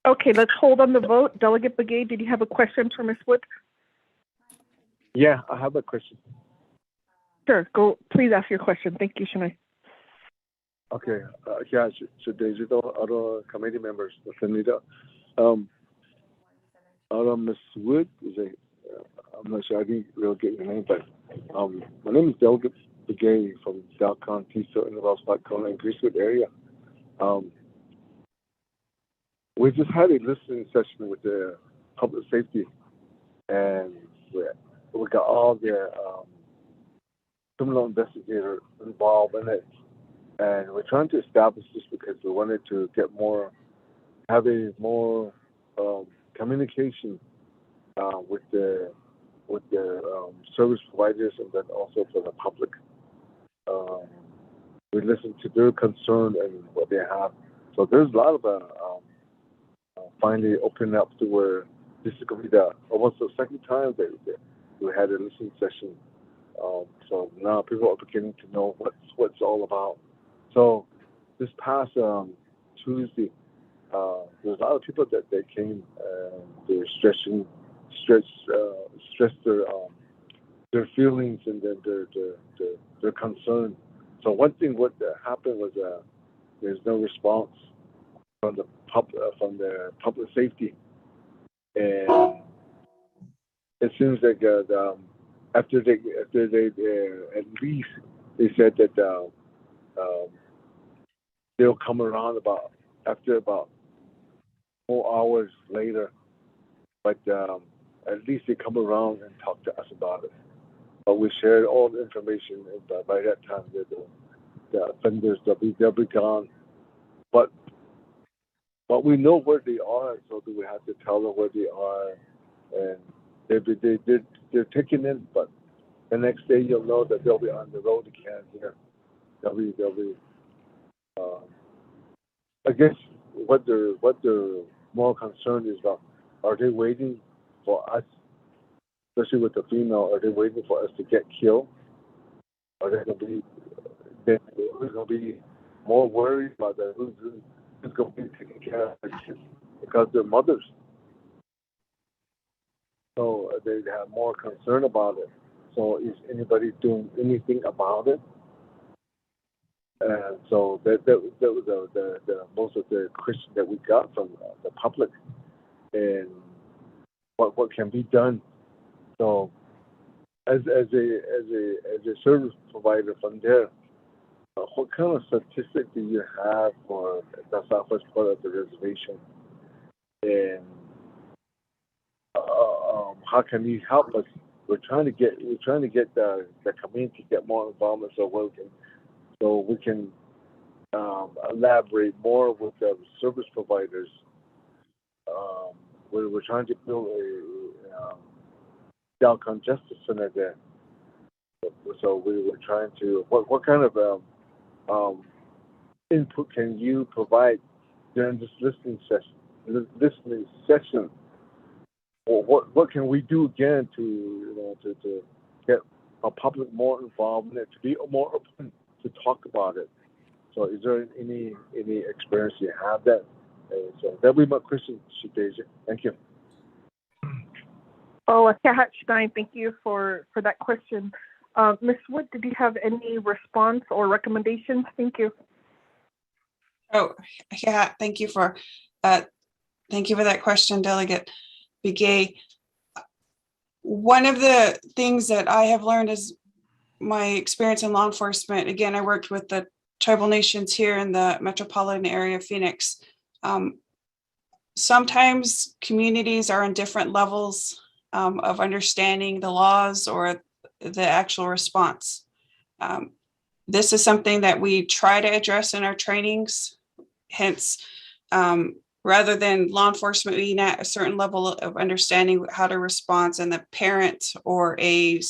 Okay, let's hold on the vote. Delegate Begay, did you have a question for Ms. Wood? Yeah, I have a question. Sure, go. Please ask your question. Thank you, Shanae. Okay, yeah, Shadeja, other committee members, Senator, Ms. Wood, I'm not sure, I didn't really get your name, but my name is Delegate Begay from Dalcon, Tiso, in the Naval, and Greasewood area. We just had a listening session with the public safety, and we got all the criminal investigators involved in it. And we're trying to establish this because we wanted to get have a more communication with the service providers, and then also for the public. We listen to their concern and what they have. So there's a lot of finally opening up to where this is going to be almost the second time that we had a listening session. So now people are beginning to know what's all about. So this past Tuesday, there's a lot of people that they came and they're stressed their feelings and then their concern. So one thing what happened was there's no response from the public safety, and it seems like after they at least they said that they'll come around after about 4 hours later, but at least they come around and talk to us about it. but we shared all the information, and by that time, the offenders, they'll be gone. But we know where they are, so do we have to tell them where they are? And they're taken in, but the next day you'll know that they'll be on the road again here. They'll be I guess what they're more concerned is about, are they waiting for us, especially with the female, are they waiting for us to get killed? Are they going to be more worried about that? Who's going to be taking care of their kids because they're mothers? So they have more concern about it. So is anybody doing anything about it? And so that was the most of the question that we got from the public, and what can be done. So as a service provider from there, what kind of statistic do you have for the southwest part of the reservation, and how can you help us? We're trying to get the community to get more involvement, so we can elaborate more with the service providers. We're trying to build a Dalcon Justice Center there. So we were trying to, what kind of input can you provide during this listening session? Or what can we do again to get our public more involved in it, to be more open to talk about it? So is there any experience you have that? So that'll be my question, Shideja. Thank you. Oh, Kahat Stein, thank you for that question. Ms. Wood, did you have any response or recommendations? Thank you. Oh, yeah, thank you for that question, Delegate Begay. One of the things that I have learned is my experience in law enforcement. Again, I worked with the tribal nations here in the metropolitan area of Phoenix. Sometimes communities are on different levels of understanding the laws or the actual response. This is something that we try to address in our trainings. Hence, rather than law enforcement being at a certain level of understanding how to respond, and the parent or a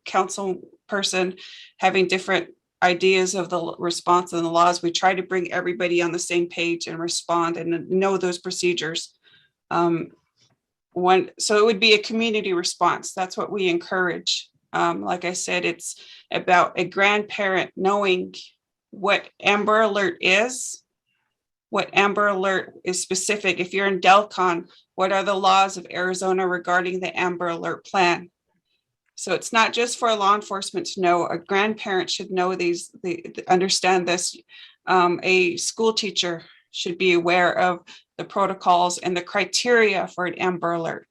council person having different ideas of the response and the laws, we try to bring everybody on the same page and respond and know those procedures. So it would be a community response. That's what we encourage. Like I said, it's about a grandparent knowing what Amber Alert is, what Amber Alert is specific. If you're in Delcon, what are the laws of Arizona regarding the Amber Alert plan? So it's not just for law enforcement to know. A grandparent should know these, understand this. A school teacher should be aware of the protocols and the criteria for an Amber Alert.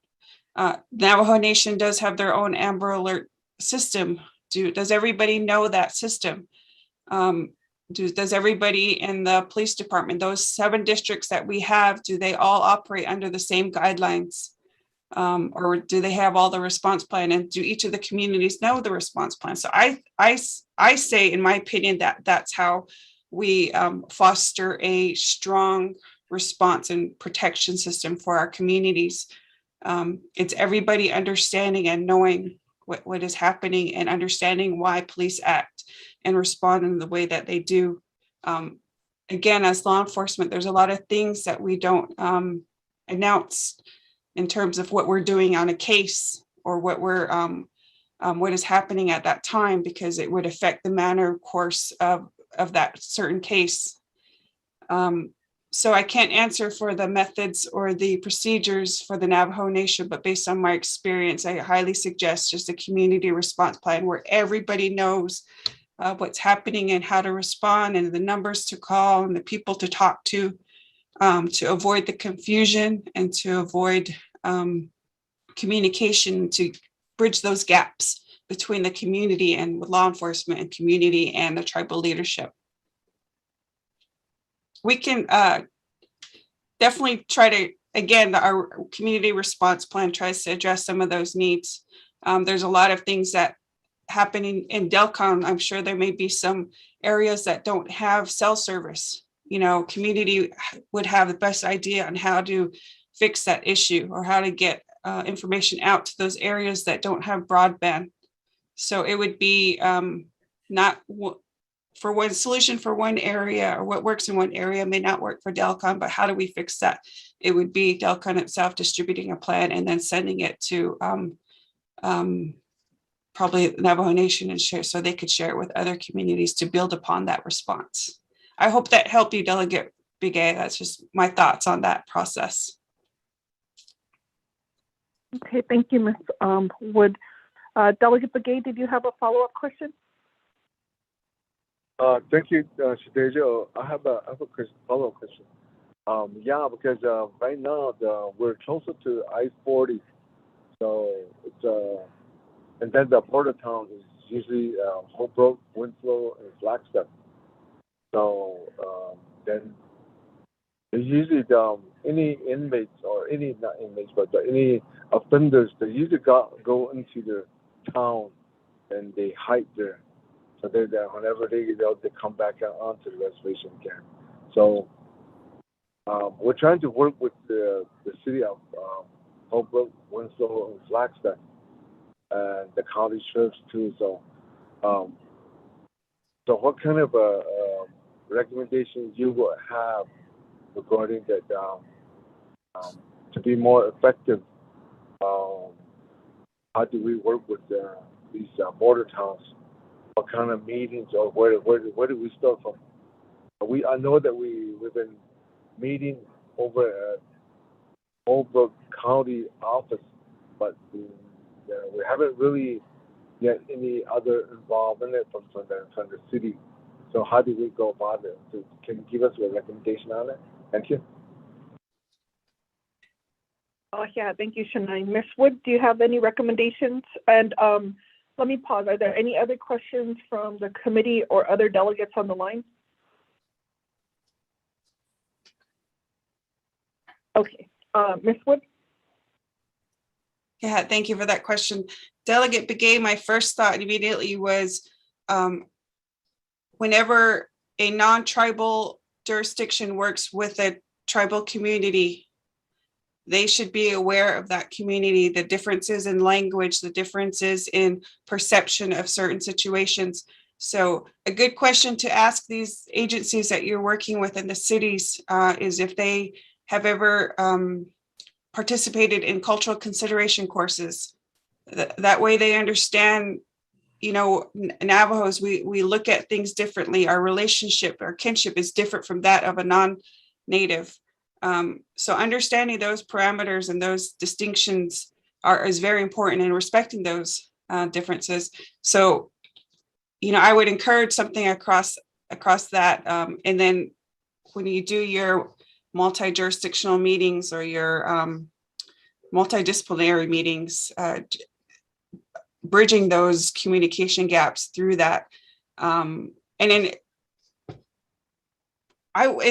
Navajo Nation does have their own Amber Alert system. Does everybody know that system? Does everybody in the police department, those 7 districts that we have, do they all operate under the same guidelines? Or do they have all the response plan, and do each of the communities know the response plan? So I say, in my opinion, that that's how we foster a strong response and protection system for our communities. It's everybody understanding and knowing what is happening and understanding why police act and respond in the way that they do. Again, as law enforcement, there's a lot of things that we don't announce in terms of what we're doing on a case, or what what is happening at that time, because it would affect the manner course of that certain case. So I can't answer for the methods or the procedures for the Navajo Nation, but based on my experience, I highly suggest just a community response plan where everybody knows what's happening and how to respond, and the numbers to call and the people to talk to avoid the confusion and to avoid communication, to bridge those gaps between the community and law enforcement, and community and the tribal leadership. We can definitely try to, again, our community response plan tries to address some of those needs. There's a lot of things that happen in Delcon. I'm sure there may be some areas that don't have cell service. You know, community would have the best idea on how to fix that issue or how to get information out to those areas that don't have broadband. So it would be not for one solution for one area, or what works in one area may not work for Delcon, but how do we fix that? It would be Delcon itself distributing a plan and then sending it to probably Navajo Nation and share, so they could share it with other communities to build upon that response. I hope that helped you, Delegate Begay. That's just my thoughts on that process. Okay, thank you, Ms. Wood. Delegate Begay, did you have a follow-up question? Thank you, Shadeja. I have a follow-up question. Yeah, because right now we're closer to I-40, so it's and then the border town is usually Holbrook, Winslow, and Flagstaff. So then there's usually any inmates or any not inmates, but any offenders, they usually go into the town and they hide there. So they whenever they come back onto the reservation again. So we're trying to work with the city of Holbrook, Winslow, and Flagstaff, and the county sheriffs too. So, so what kind of recommendations you will have regarding that to be more effective? How do we work with these border towns? What kind of meetings, or where do we start from? I know that we've been meeting over at Holbrook County office, but we haven't really yet any other involvement from the city. So how do we go about it? So can you give us a recommendation on it? Thank you. Yeah, thank you, Shania. Ms. Wood, do you have any recommendations? And let me pause. Are there any other questions from the committee or other delegates on the line? Okay, Ms. Wood? Yeah, thank you for that question. Delegate Begay, my first thought immediately was whenever a non-tribal jurisdiction works with a tribal community, they should be aware of that community, the differences in language, the differences in perception of certain situations. So a good question to ask these agencies that you're working with in the cities is if they have ever participated in cultural consideration courses. That way they understand, you know, Navajos, we look at things differently. Our relationship, our kinship is different from that of a non-native. So understanding those parameters and those distinctions is very important, and respecting those differences. So, you know, I would encourage something across that. And then when you do your multi-jurisdictional meetings or your multidisciplinary meetings, bridging those communication gaps through that. And in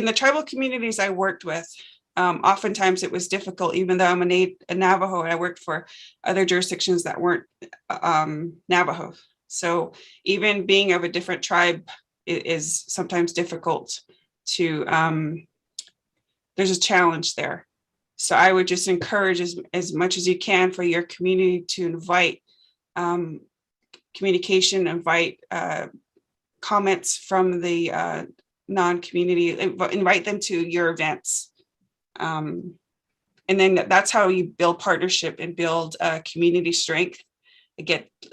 the tribal communities I worked with, oftentimes it was difficult, even though I'm a Navajo, and I worked for other jurisdictions that weren't Navajo. So even being of a different tribe is sometimes difficult to, there's a challenge there. So I would just encourage as much as you can for your community to invite communication, invite comments from the non-community, invite them to your events. And then that's how you build partnership and build community strength.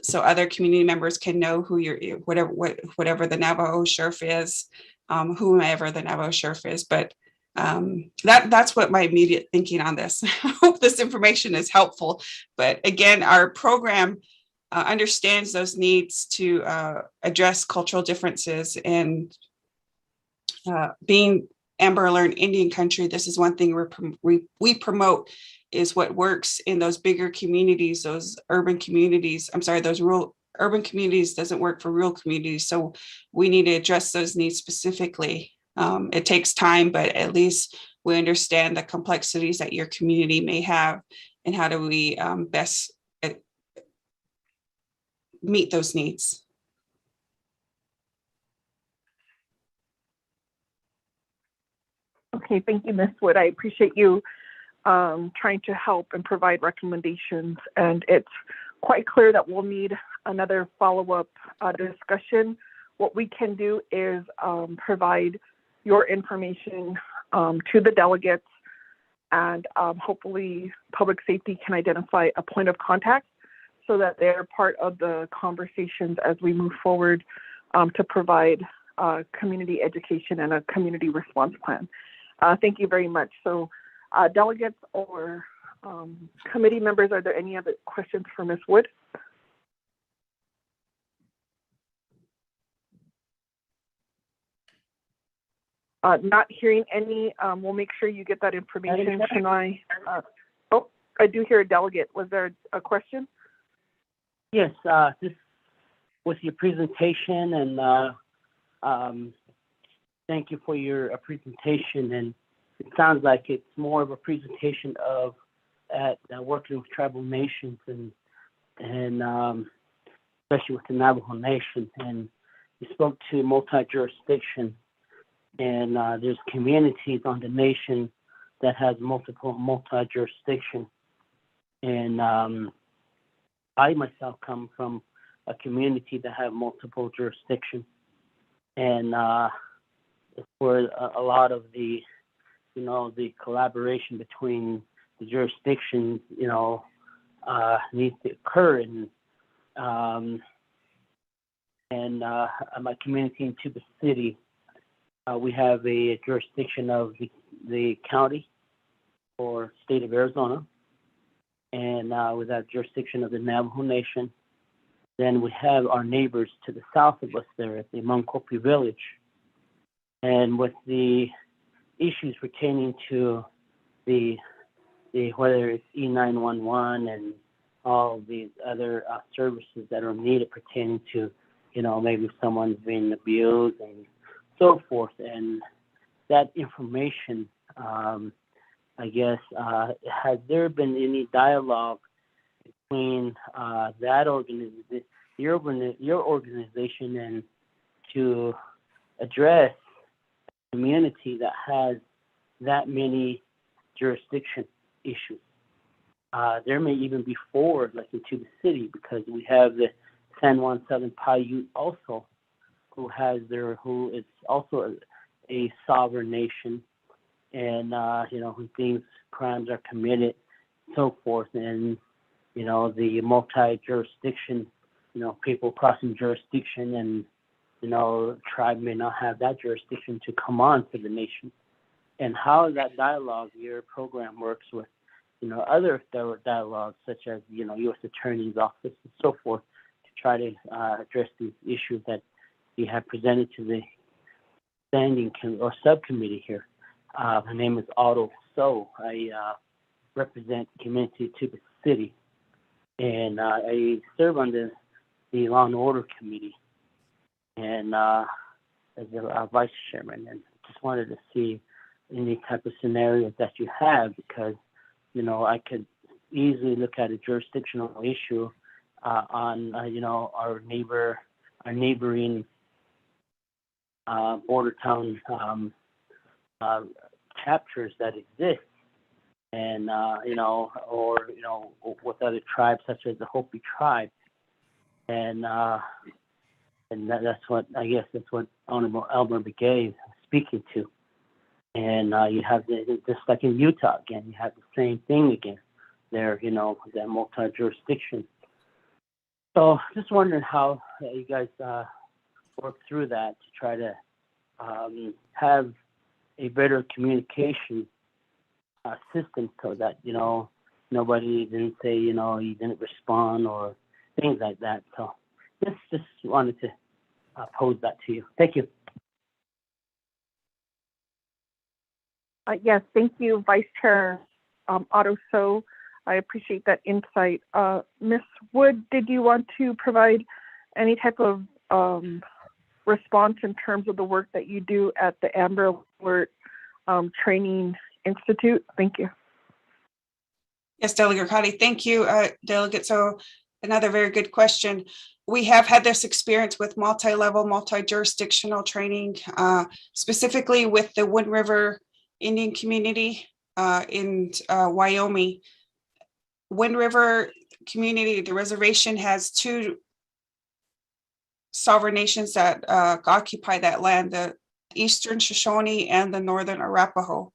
So other community members can know who whatever the Navajo sheriff is, whomever the Navajo sheriff is. But that's what my immediate thinking on this. I hope this information is helpful. But again, our program understands those needs to address cultural differences, and being Amber Alert Indian country, this is one thing we promote, is what works in those bigger communities, those urban communities. I'm sorry, those rural urban communities doesn't work for rural communities. So we need to address those needs specifically. It takes time, but at least we understand the complexities that your community may have, and how do we best meet those needs. Okay, thank you, Ms. Wood. I appreciate you trying to help and provide recommendations. And it's quite clear that we'll need another follow-up discussion. What we can do is provide your information to the delegates, and hopefully public safety can identify a point of contact so that they're part of the conversations as we move forward to provide community education and a community response plan. Thank you very much. So delegates or committee members, are there any other questions for Ms. Wood? Not hearing any, we'll make sure you get that information. Can I? Oh, I do hear a delegate. Was there a question? Yes, this was your presentation, and thank you for your presentation. And it sounds like it's more of a presentation of working with tribal nations and especially with the Navajo Nation. And you spoke to multi-jurisdiction. And there's communities on the nation that has multi-jurisdiction. And I myself come from a community that have multiple jurisdiction. And it's where a lot of the, the collaboration between the jurisdictions, needs to occur. And my community in Tuba City, we have a jurisdiction of the county or state of Arizona, and with that jurisdiction of the Navajo Nation. Then we have our neighbors to the south of us there at the Monkopi Village. And with the issues pertaining to the whether it's E911 and all these other services that are needed pertaining to, maybe someone's being abused and so forth, and that information, I guess, has there been any dialogue between that organization, your organization, and to address a community that has that many jurisdiction issues? There may even be four, like in Tuba City, because we have the San Juan Southern Paiute also, who is also a sovereign nation, and when crimes are committed, so forth, and the multi-jurisdiction, people crossing jurisdiction, and tribe may not have that jurisdiction to come on to the nation, and how that dialogue, your program works with, other dialogues such as U.S. Attorney's Office and so forth, to try to address these issues that you have presented to the standing or subcommittee here. My name is Otto So. I represent community Tuba City, and I serve on the Law and Order Committee, and as a vice chairman. And just wanted to see any type of scenarios that you have, because I could easily look at a jurisdictional issue on our neighboring border town chapters that exist, and or with other tribes such as the Hopi tribe, and that's what I guess that's what Honorable Elmer Begay is speaking to. And you have just like in Utah again, you have the same thing again there, that multi-jurisdiction. So just wondering how you guys work through that to try to have a better communication system, so that nobody didn't say you didn't respond or things like that. So just wanted to pose that to you. Thank you. Yes, thank you, Vice Chair Otto So. I appreciate that insight. Ms. Wood, did you want to provide any type of response in terms of the work that you do at the Amber Alert Training Institute? Thank you. Yes, Delegate Crotty. Thank you, Delegate. So another very good question. We have had this experience with multi-level, multi-jurisdictional training, specifically with the Wind River Indian community in Wyoming. Wind River community, the reservation has two sovereign nations that occupy that land, the Eastern Shoshone and the Northern Arapaho.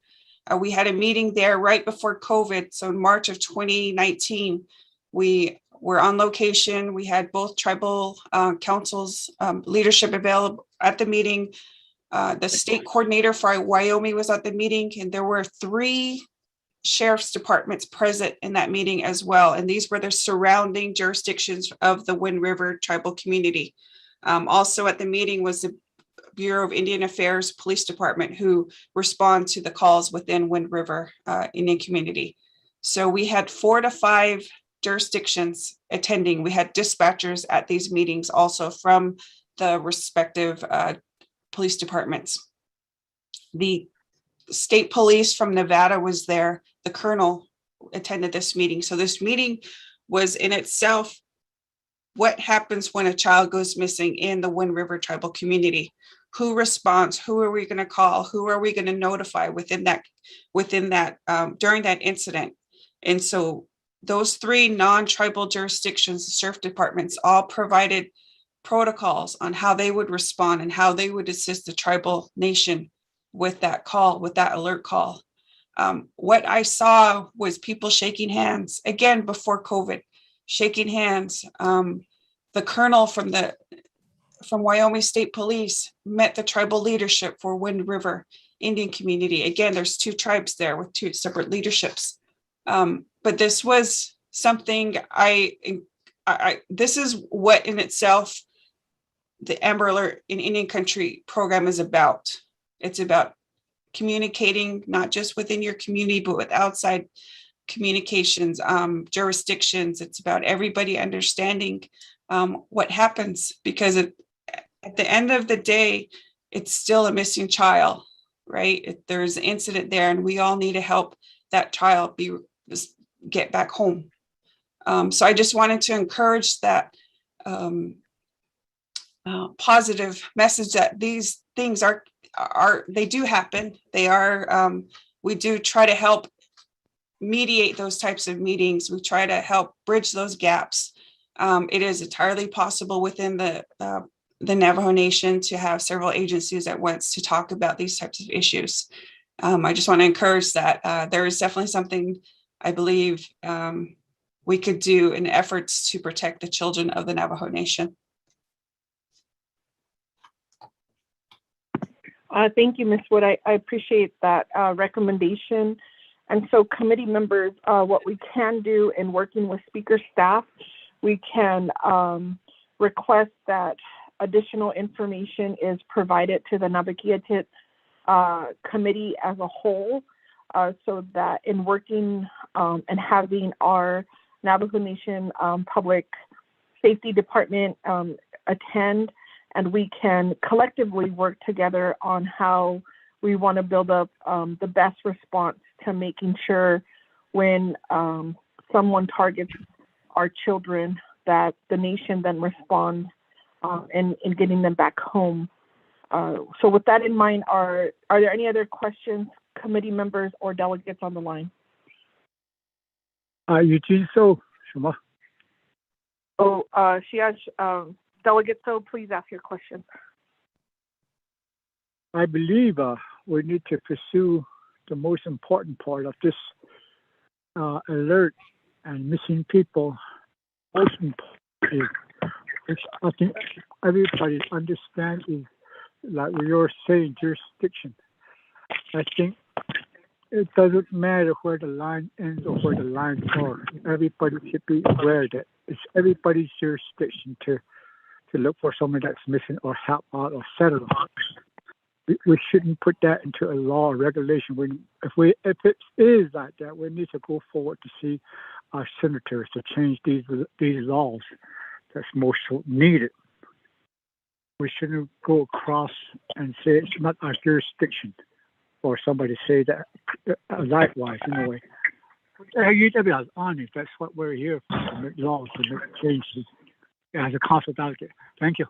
We had a meeting there right before COVID. So in March of 2019, we were on location. We had both tribal councils leadership available at the meeting. The state coordinator for Wyoming was at the meeting, and there were 3 sheriff's departments present in that meeting as well. And these were the surrounding jurisdictions of the Wind River tribal community. Also at the meeting was the Bureau of Indian Affairs Police Department, who respond to the calls within Wind River Indian community. So we had 4 to 5 jurisdictions attending. We had dispatchers at these meetings also from the respective police departments. The state police from Nevada was there. The colonel attended this meeting. So this meeting was in itself, what happens when a child goes missing in the Wind River tribal community? Who responds? Who are we going to call? Who are we going to notify within that during that incident? And so those 3 non-tribal jurisdictions, the sheriff departments, all provided protocols on how they would respond and how they would assist the tribal nation with that call, with that alert call. What I saw was people shaking hands, again, before COVID, shaking hands. The colonel from Wyoming State Police met the tribal leadership for Wind River Indian community. Again, there's 2 tribes there with 2 separate leaderships. But this was something this is what in itself the Amber Alert in Indian Country program is about. It's about communicating not just within your community, but with outside communications, jurisdictions. It's about everybody understanding what happens, because at the end of the day, it's still a missing child, right? There's an incident there, and we all need to help that child get back home. So I just wanted to encourage that positive message that these things they do happen. They are, we do try to help mediate those types of meetings. We try to help bridge those gaps. It is entirely possible within the Navajo Nation to have several agencies at once to talk about these types of issues. I just want to encourage that there is definitely something I believe we could do in efforts to protect the children of the Navajo Nation. Thank you, Ms. Wood. I appreciate that recommendation. And so committee members, what we can do in working with speaker staff, we can request that additional information is provided to the Navajo committee as a whole, so that in working and having our Navajo Nation Public Safety Department attend, and we can collectively work together on how we want to build up the best response to making sure when someone targets our children that the nation then responds in getting them back home. So with that in mind, are there any other questions, committee members or delegates on the line? Eugene So, Shema. Oh, Delegate So, please ask your question. I believe we need to pursue the most important part of this alert and missing people. Most important, which I think everybody understands, is like we are saying, jurisdiction. I think it doesn't matter where the line ends or where the line starts. Everybody should be aware that it's everybody's jurisdiction to look for someone that's missing or help out or settle. We shouldn't put that into a law or regulation. If it is like that, we need to go forward to see our senators to change these laws. That's most needed. We shouldn't go across and say it's not our jurisdiction, or somebody say that likewise anyway. You to be honest. That's what we're here for, to make laws, to make changes as a council delegate. Thank you.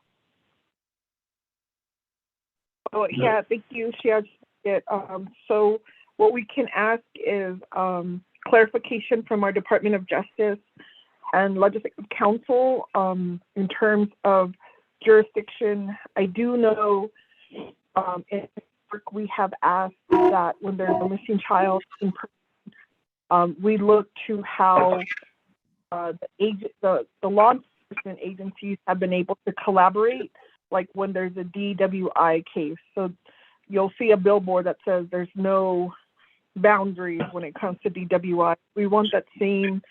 Oh, yeah, thank you, Shia. So what we can ask is clarification from our Department of Justice and Legislative Council in terms of jurisdiction. I do know in work we have asked that when there's a missing child in we look to how the law enforcement agencies have been able to collaborate, like when there's a DWI case. So you'll see a billboard that says there's no boundaries when it comes to DWI. We want that same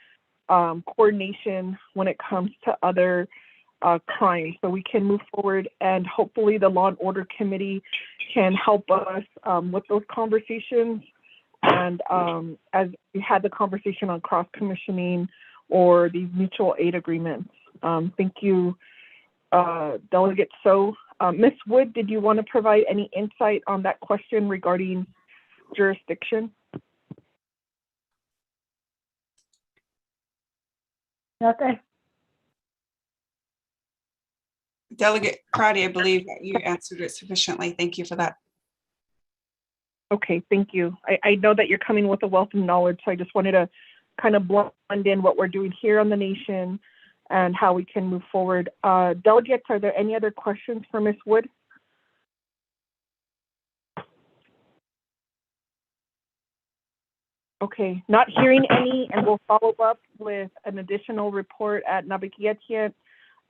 coordination when it comes to other crimes, so we can move forward, and hopefully the Law and Order Committee can help us with those conversations. And as we had the conversation on cross-commissioning or these mutual aid agreements. Thank you, Delegate So. Ms. Wood, did you want to provide any insight on that question regarding jurisdiction? Okay. Delegate Crotty, I believe that you answered it sufficiently. Thank you for that. Okay, thank you. I know that you're coming with a wealth of knowledge, so I just wanted to kind of blend in what we're doing here on the nation and how we can move forward. Delegates, are there any other questions for Ms. Wood? Okay, not hearing any, and we'll follow up with an additional report at Nabakiatian.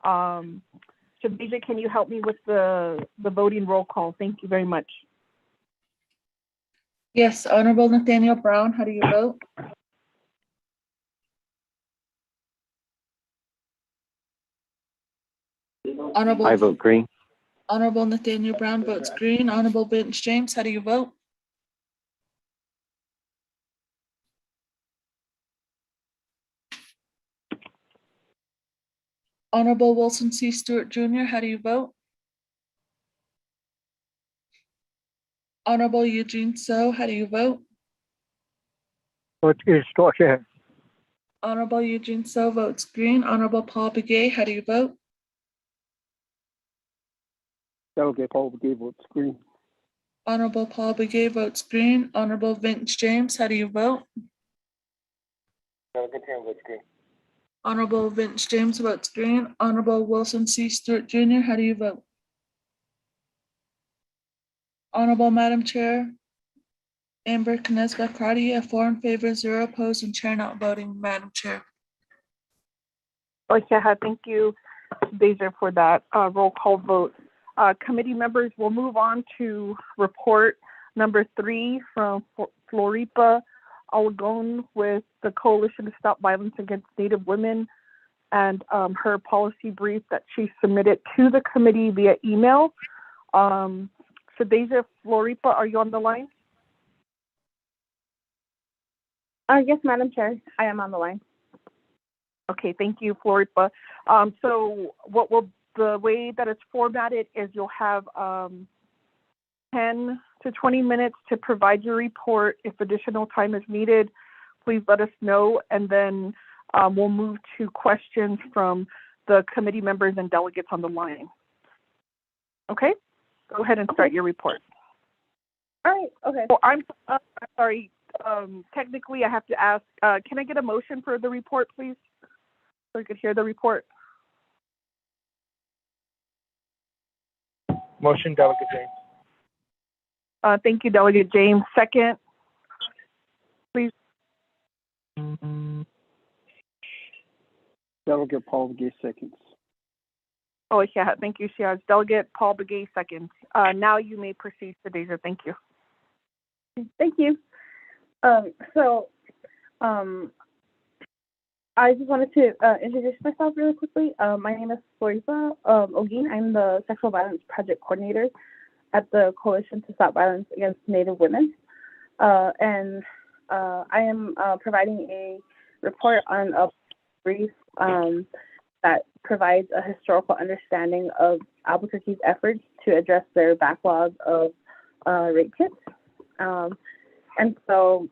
Shabija, can you help me with the voting roll call? Thank you very much. Yes, Honorable Nathaniel Brown, how do you vote? I vote green. Honorable Nathaniel Brown votes green. Honorable Vince James, how do you vote? Honorable Wilson C. Stewart Jr., how do you vote? Honorable Eugene So, how do you vote? What is here? Honorable Eugene So votes green. Honorable Paul Begay, how do you vote? Delegate Paul Begay votes green. Honorable Paul Begay votes green. Honorable Vince James, how do you vote? Delegate Tim votes green. Honorable Vince James votes green. Honorable Wilson C. Stewart Jr., how do you vote? Honorable Madam Chair, Amber Knezba Crotty, 4 in favor, 0 opposed, and Chair not voting, Madam Chair. Okay, thank you, Deja, for that roll call vote. Committee members, will move on to report number 3 from Floripa Algon with the Coalition to Stop Violence Against Native Women, and her policy brief that she submitted to the committee via email. So Deja, Floripa, are you on the line? Yes, Madam Chair, I am on the line. Okay, thank you, Floripa. So the way that it's formatted is you'll have 10 to 20 minutes to provide your report. If additional time is needed, please let us know, and then we'll move to questions from the committee members and delegates on the line. Okay, go ahead and start your report. All right, okay. Oh, I'm sorry. Technically, I have to ask, can I get a motion for the report, please? So you could hear the report. Motion, Delegate James. Thank you, Delegate James. Second, please. Delegate Paul Begay seconds. Oh, yeah, thank you, Shiaz. Delegate Paul Begay seconds. Now you may proceed, Deja. Thank you. Thank you. I just wanted to introduce myself really quickly. My name is Floripa Ogin. I'm the Sexual Violence Project Coordinator at the Coalition to Stop Violence Against Native Women. And I am providing a report on a brief that provides a historical understanding of Albuquerque's efforts to address their backlog of rape kits. And so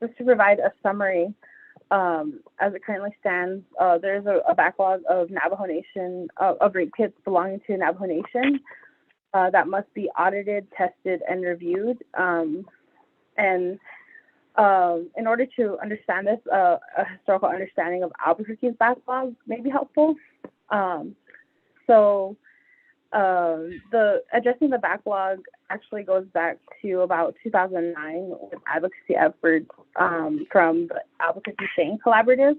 just to provide a summary, as it currently stands, there's a backlog of Navajo Nation, of rape kits belonging to Navajo Nation that must be audited, tested, and reviewed. And in order to understand this, a historical understanding of Albuquerque's backlog may be helpful. The addressing the backlog actually goes back to about 2009 with advocacy efforts from the Albuquerque Shane Collaborative.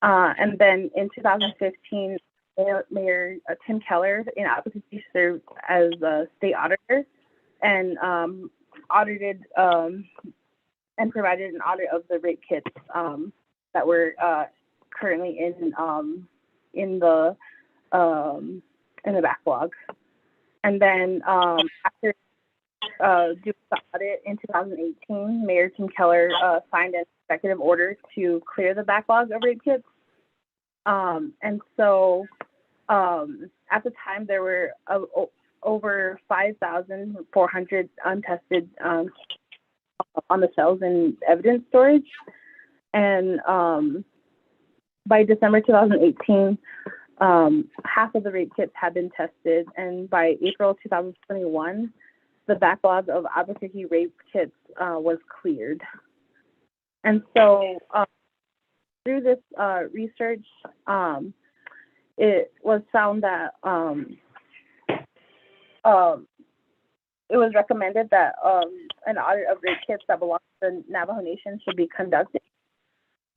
And then in 2015, Mayor Tim Keller in Albuquerque served as a state auditor and audited and provided an audit of the rape kits that were currently in the backlog. And then after doing the audit in 2018, Mayor Tim Keller signed an executive order to clear the backlog of rape kits. And so at the time, there were over 5,400 untested on the shelves in evidence storage. And by December 2018, half of the rape kits had been tested, and by April 2021, the backlog of Albuquerque rape kits was cleared. And so through this research, it was found that it was recommended that an audit of rape kits that belong to the Navajo Nation should be conducted.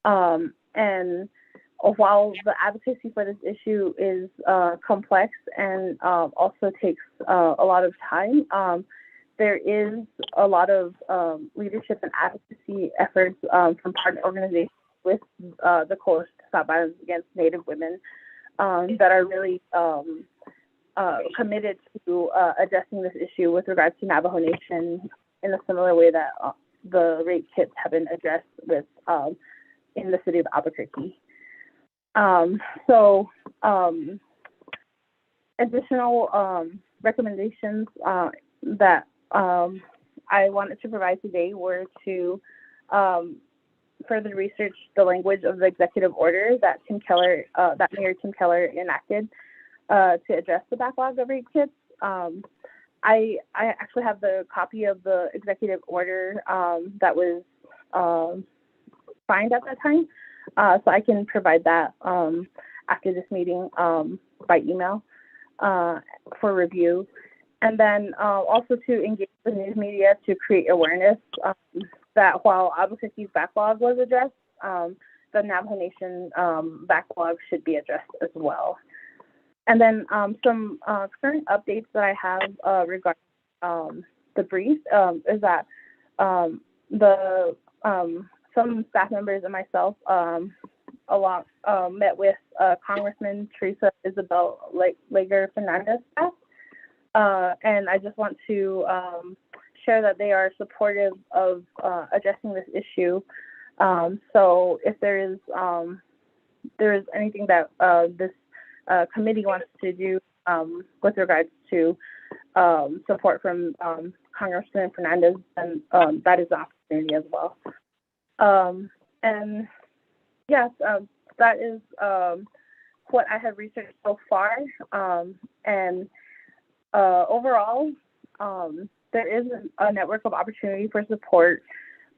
And while the advocacy for this issue is complex and also takes a lot of time, there is a lot of leadership and advocacy efforts from partner organizations with the Coalition to Stop Violence Against Native Women that are really committed to addressing this issue with regards to Navajo Nation in a similar way that the rape kits have been addressed with in the city of Albuquerque. Additional recommendations that I wanted to provide today were to further research the language of the executive order that that Mayor Tim Keller enacted to address the backlog of rape kits. I actually have the copy of the executive order that was signed at that time, so I can provide that after this meeting by email for review. And then also to engage the news media to create awareness that while Albuquerque's backlog was addressed, the Navajo Nation backlog should be addressed as well. And then some current updates that I have regarding the brief is that some staff members and myself met with Congressman Teresa Isabel Lager Fernandez staff. And I just want to share that they are supportive of addressing this issue. So if there is anything that this committee wants to do with regards to support from Congressman Fernandez, then that is an opportunity as well. And yes, that is what I have researched so far. And overall, there is a network of opportunity for support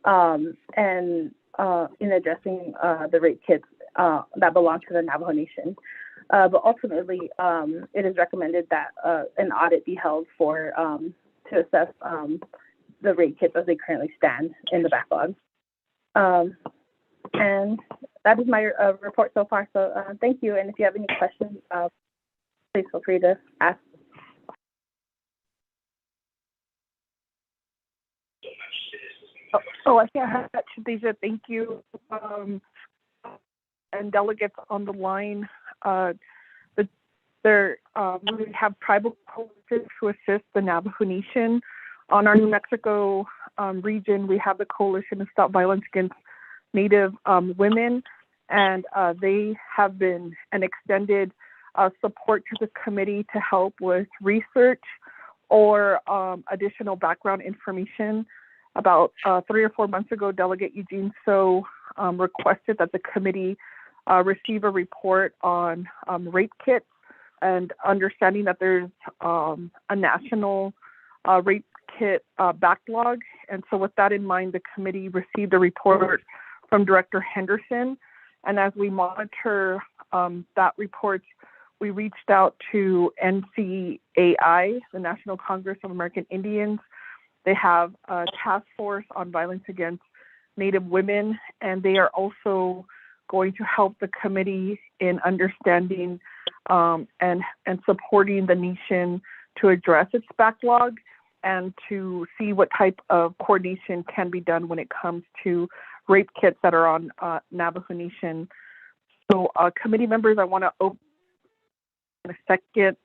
and in addressing the rape kits that belong to the Navajo Nation. But ultimately, it is recommended that an audit be held to assess the rape kits as they currently stand in the backlog. And that is my report so far. So thank you. And if you have any questions, please feel free to ask. I can't have that, Shadisha. Thank you. And delegates on the line. We have tribal coalitions to assist the Navajo Nation. On our New Mexico region, we have the Coalition to Stop Violence Against Native Women, and they have been an extended support to the committee to help with research or additional background information about 3 or 4 months ago, Delegate Eugene So requested that the committee receive a report on rape kits, and understanding that there's a national rape kit backlog. And so with that in mind, the committee received a report from Director Henderson. And as we monitor that report, we reached out to NCAI, the National Congress of American Indians. They have a task force on violence against Native women, and they are also going to help the committee in understanding and supporting the nation to address its backlog and to see what type of coordination can be done when it comes to rape kits that are on Navajo Nation. So committee members, I want to open in a second.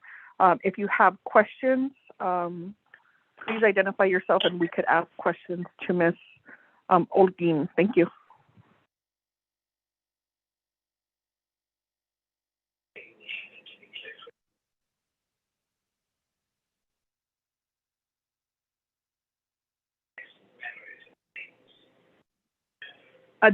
If you have questions, please identify yourself and we could ask questions to Ms. Olguin. Thank you.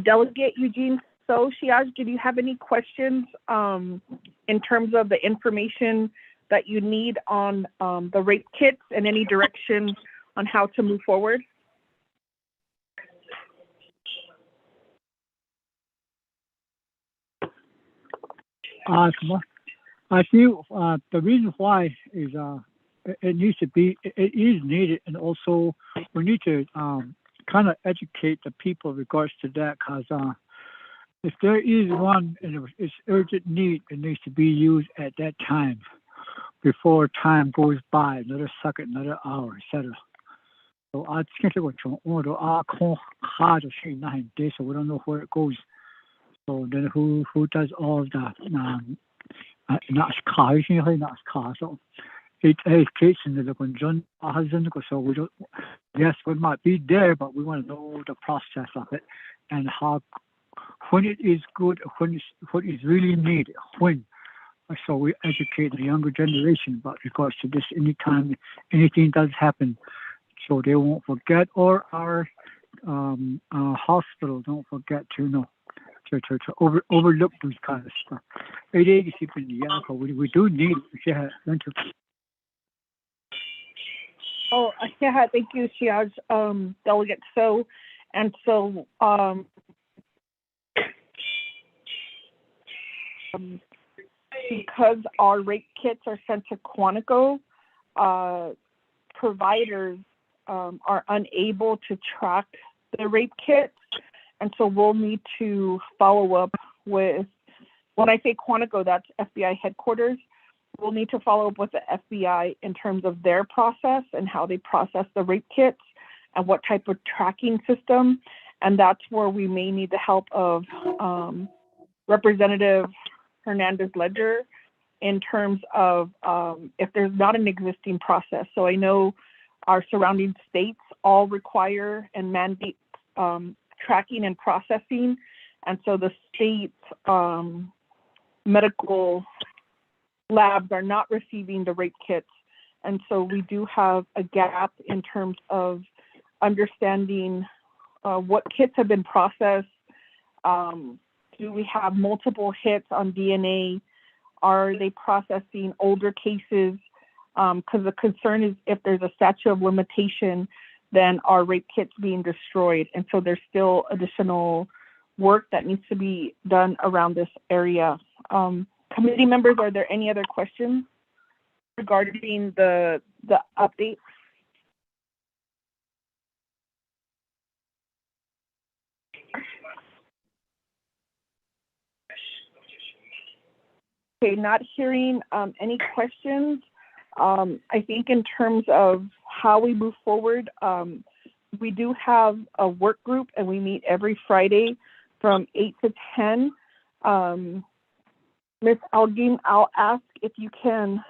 Delegate Eugene So, Shiaj, do you have any questions in terms of the information that you need on the rape kits and any directions on how to move forward? I feel the reason why is it needs to be, it is needed, and also we need to kind of educate the people regards to that, because if there is one and it's urgent need, it needs to be used at that time before time goes by, another second, another hour, etc. So I think it was order hard to see nothing day, so we don't know where it goes. So then who does all of that? So it education is so we don't, yes, we might be there, but we want to know the process of it and how, when it is good, when it's really needed, when. So we educate the younger generation about regards to this anytime anything does happen, so they won't forget, or our hospital don't forget to overlook those kind of stuff. We do need it. Yeah, thank you. Oh, yeah, thank you, Shiaj, Delegate So. And so because our rape kits are sent to Quantico, providers are unable to track the rape kits. And so we'll need to follow up with, when I say Quantico, that's FBI headquarters. We'll need to follow up with the FBI in terms of their process and how they process the rape kits and what type of tracking system. And that's where we may need the help of Representative Hernandez Ledger in terms of if there's not an existing process. So I know our surrounding states all require and mandate tracking and processing. And so the state medical labs are not receiving the rape kits. And so we do have a gap in terms of understanding what kits have been processed. Do we have multiple hits on DNA? Are they processing older cases? Because the concern is if there's a statute of limitation, then are rape kits being destroyed? And so there's still additional work that needs to be done around this area. Committee members, are there any other questions regarding the update? Okay, not hearing any questions. I think in terms of how we move forward, we do have a work group and we meet every Friday from 8 to 10. Ms. Olguin, I'll ask if you can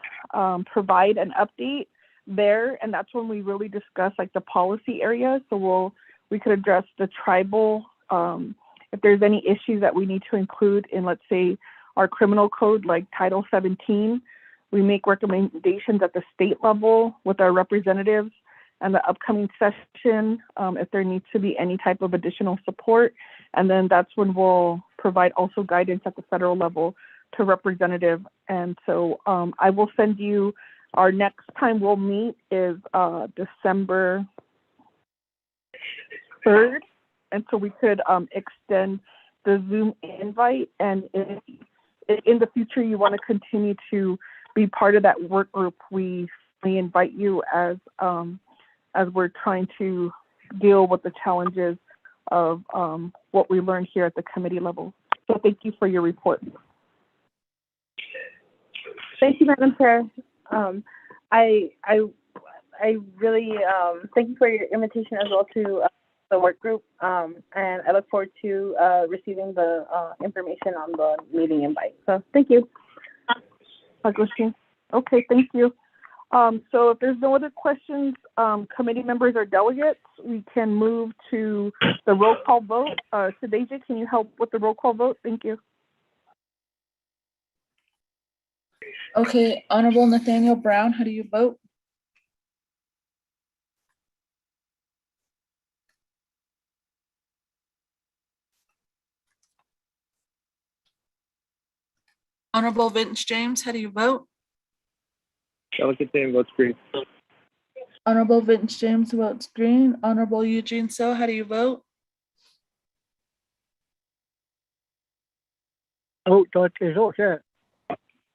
provide an update there, and that's when we really discuss like the policy areas. So we could address the tribal, if there's any issues that we need to include in, let's say, our criminal code, like Title 17. We make recommendations at the state level with our representatives, and the upcoming session, if there needs to be any type of additional support. And then that's when we'll provide also guidance at the federal level to representative. And so I will send you, our next time we'll meet is December 3rd. And so we could extend the Zoom invite. And if in the future you want to continue to be part of that work group, we invite you as we're trying to deal with the challenges of what we learned here at the committee level. So thank you for your report. Thank you, Madam Chair. I really thank you for your invitation as well to the work group, and I look forward to receiving the information on the meeting invite. So thank you. Okay, thank you. So if there's no other questions, committee members or delegates, we can move to the roll call vote. Sadeja, can you help with the roll call vote? Thank you. Okay, Honorable Nathaniel Brown, how do you vote? Honorable Vince James, how do you vote? Delegate Dane votes green. Honorable Vince James votes green. Honorable Eugene So, how do you vote? Oh, that is okay.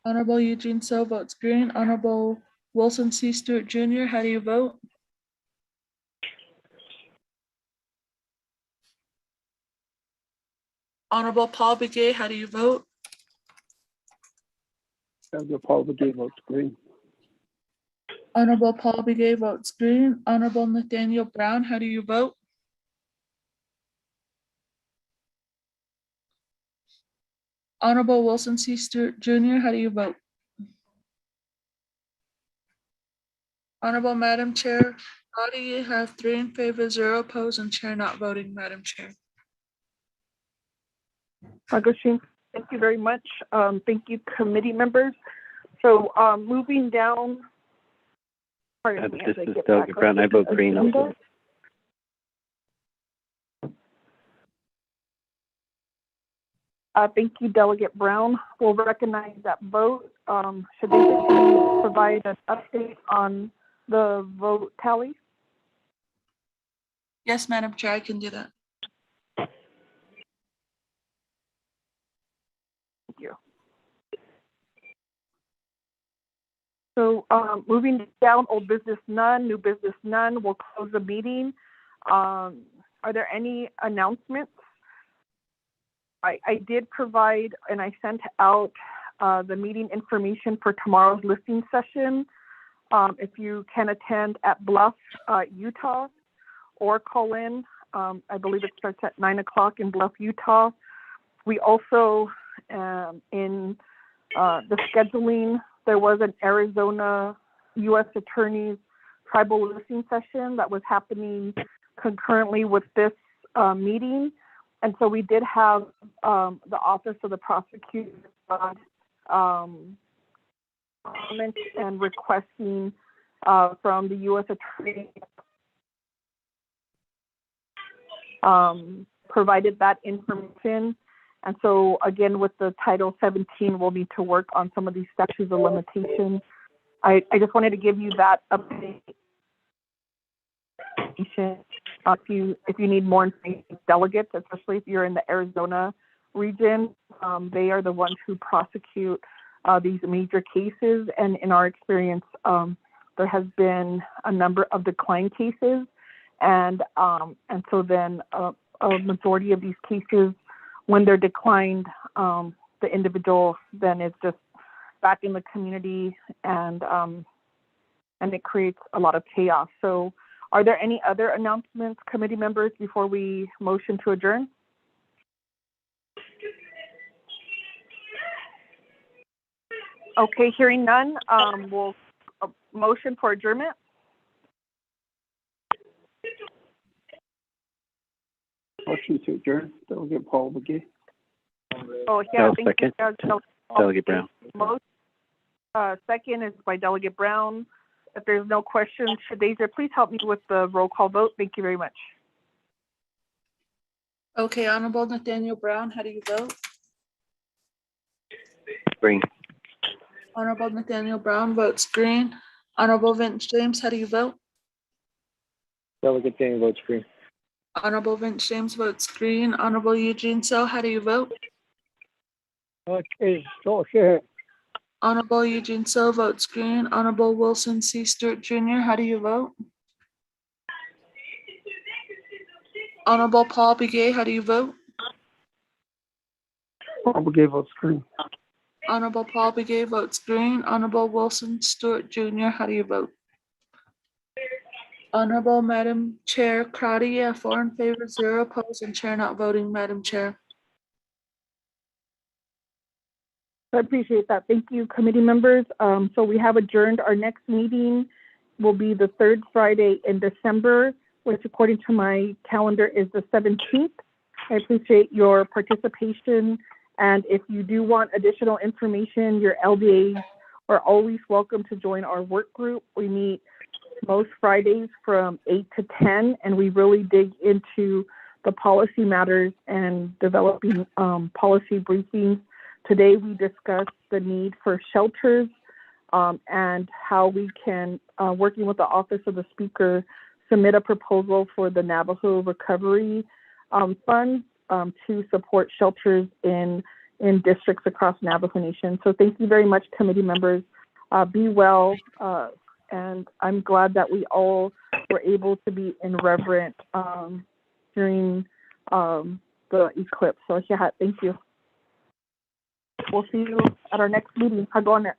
Honorable Eugene So votes green. Honorable Wilson C. Stewart Jr., how do you vote? Honorable Paul Begay, how do you vote? Delegate Paul Begay votes green. Honorable Paul Begay votes green. Honorable Nathaniel Brown, how do you vote? Honorable Wilson C. Stewart Jr., how do you vote? Honorable Madam Chair, body, you have 3 in favor, 0 opposed, and chair not voting, Madam Chair. Agustin, thank you very much. Thank you, committee members. So moving down. This is Delegate Brown. I vote green also. Thank you, Delegate Brown. We'll recognize that vote. Should they provide an update on the vote tally? Yes, Madam Chair, I can do that. Thank you. So moving down, old business none, new business none. We'll close the meeting. Are there any announcements? I did provide and I sent out the meeting information for tomorrow's listening session. If you can attend at Bluff, Utah, or call in. I believe it starts at 9 o'clock in Bluff, Utah. We also, in the scheduling, there was an Arizona U.S. Attorney's tribal listening session that was happening concurrently with this meeting. And so we did have the Office of the Prosecutor comment and requesting from the U.S. Attorney provided that information. And so again, with the Title 17, we'll need to work on some of these statutes of limitations. I just wanted to give you that update. If you need more information, delegates, especially if you're in the Arizona region, they are the ones who prosecute these major cases. And in our experience, there has been a number of declined cases. And so then a majority of these cases, when they're declined, the individual then is just back in the community, and it creates a lot of chaos. So are there any other announcements, committee members, before we motion to adjourn? Okay, hearing none, we'll motion for adjournment. Motion to adjourn. Delegate Paul Begay. Oh, yeah, thank second. you. Delegate Brown. Second is by Delegate Brown. If there's no questions, Shadeja, please help me with the roll call vote. Thank you very much. Okay, Honorable Nathaniel Brown, how do you vote? Green. Honorable Nathaniel Brown votes green. Honorable Vince James, how do you vote? Delegate Dane votes green. Honorable Vince James votes green. Honorable Eugene So, how do you vote? Okay, so here. Honorable Eugene So votes green. Honorable Wilson C. Stewart Jr., how do you vote? Honorable Paul Begay, how do you vote? Paul Begay votes green. Honorable Paul Begay votes green. Honorable Wilson Stewart Jr., how do you vote? Honorable Madam Chair Crotty, 4 in favor, 0 opposed, and Chair not voting, Madam Chair. I appreciate that. Thank you, committee members. So we have adjourned. Our next meeting will be the third Friday in December, which according to my calendar is the 17th. I appreciate your participation. And if you do want additional information, your LDAs are always welcome to join our work group. We meet most Fridays from 8 to 10, and we really dig into the policy matters and developing policy briefings. Today, we discussed the need for shelters and how we can, working with the Office of the Speaker, submit a proposal for the Navajo Recovery Fund to support shelters in districts across Navajo Nation. So thank you very much, committee members. Be well, and I'm glad that we all were able to be in reverent during the eclipse. So yeah, thank you. We'll see you at our next meeting. Hagone.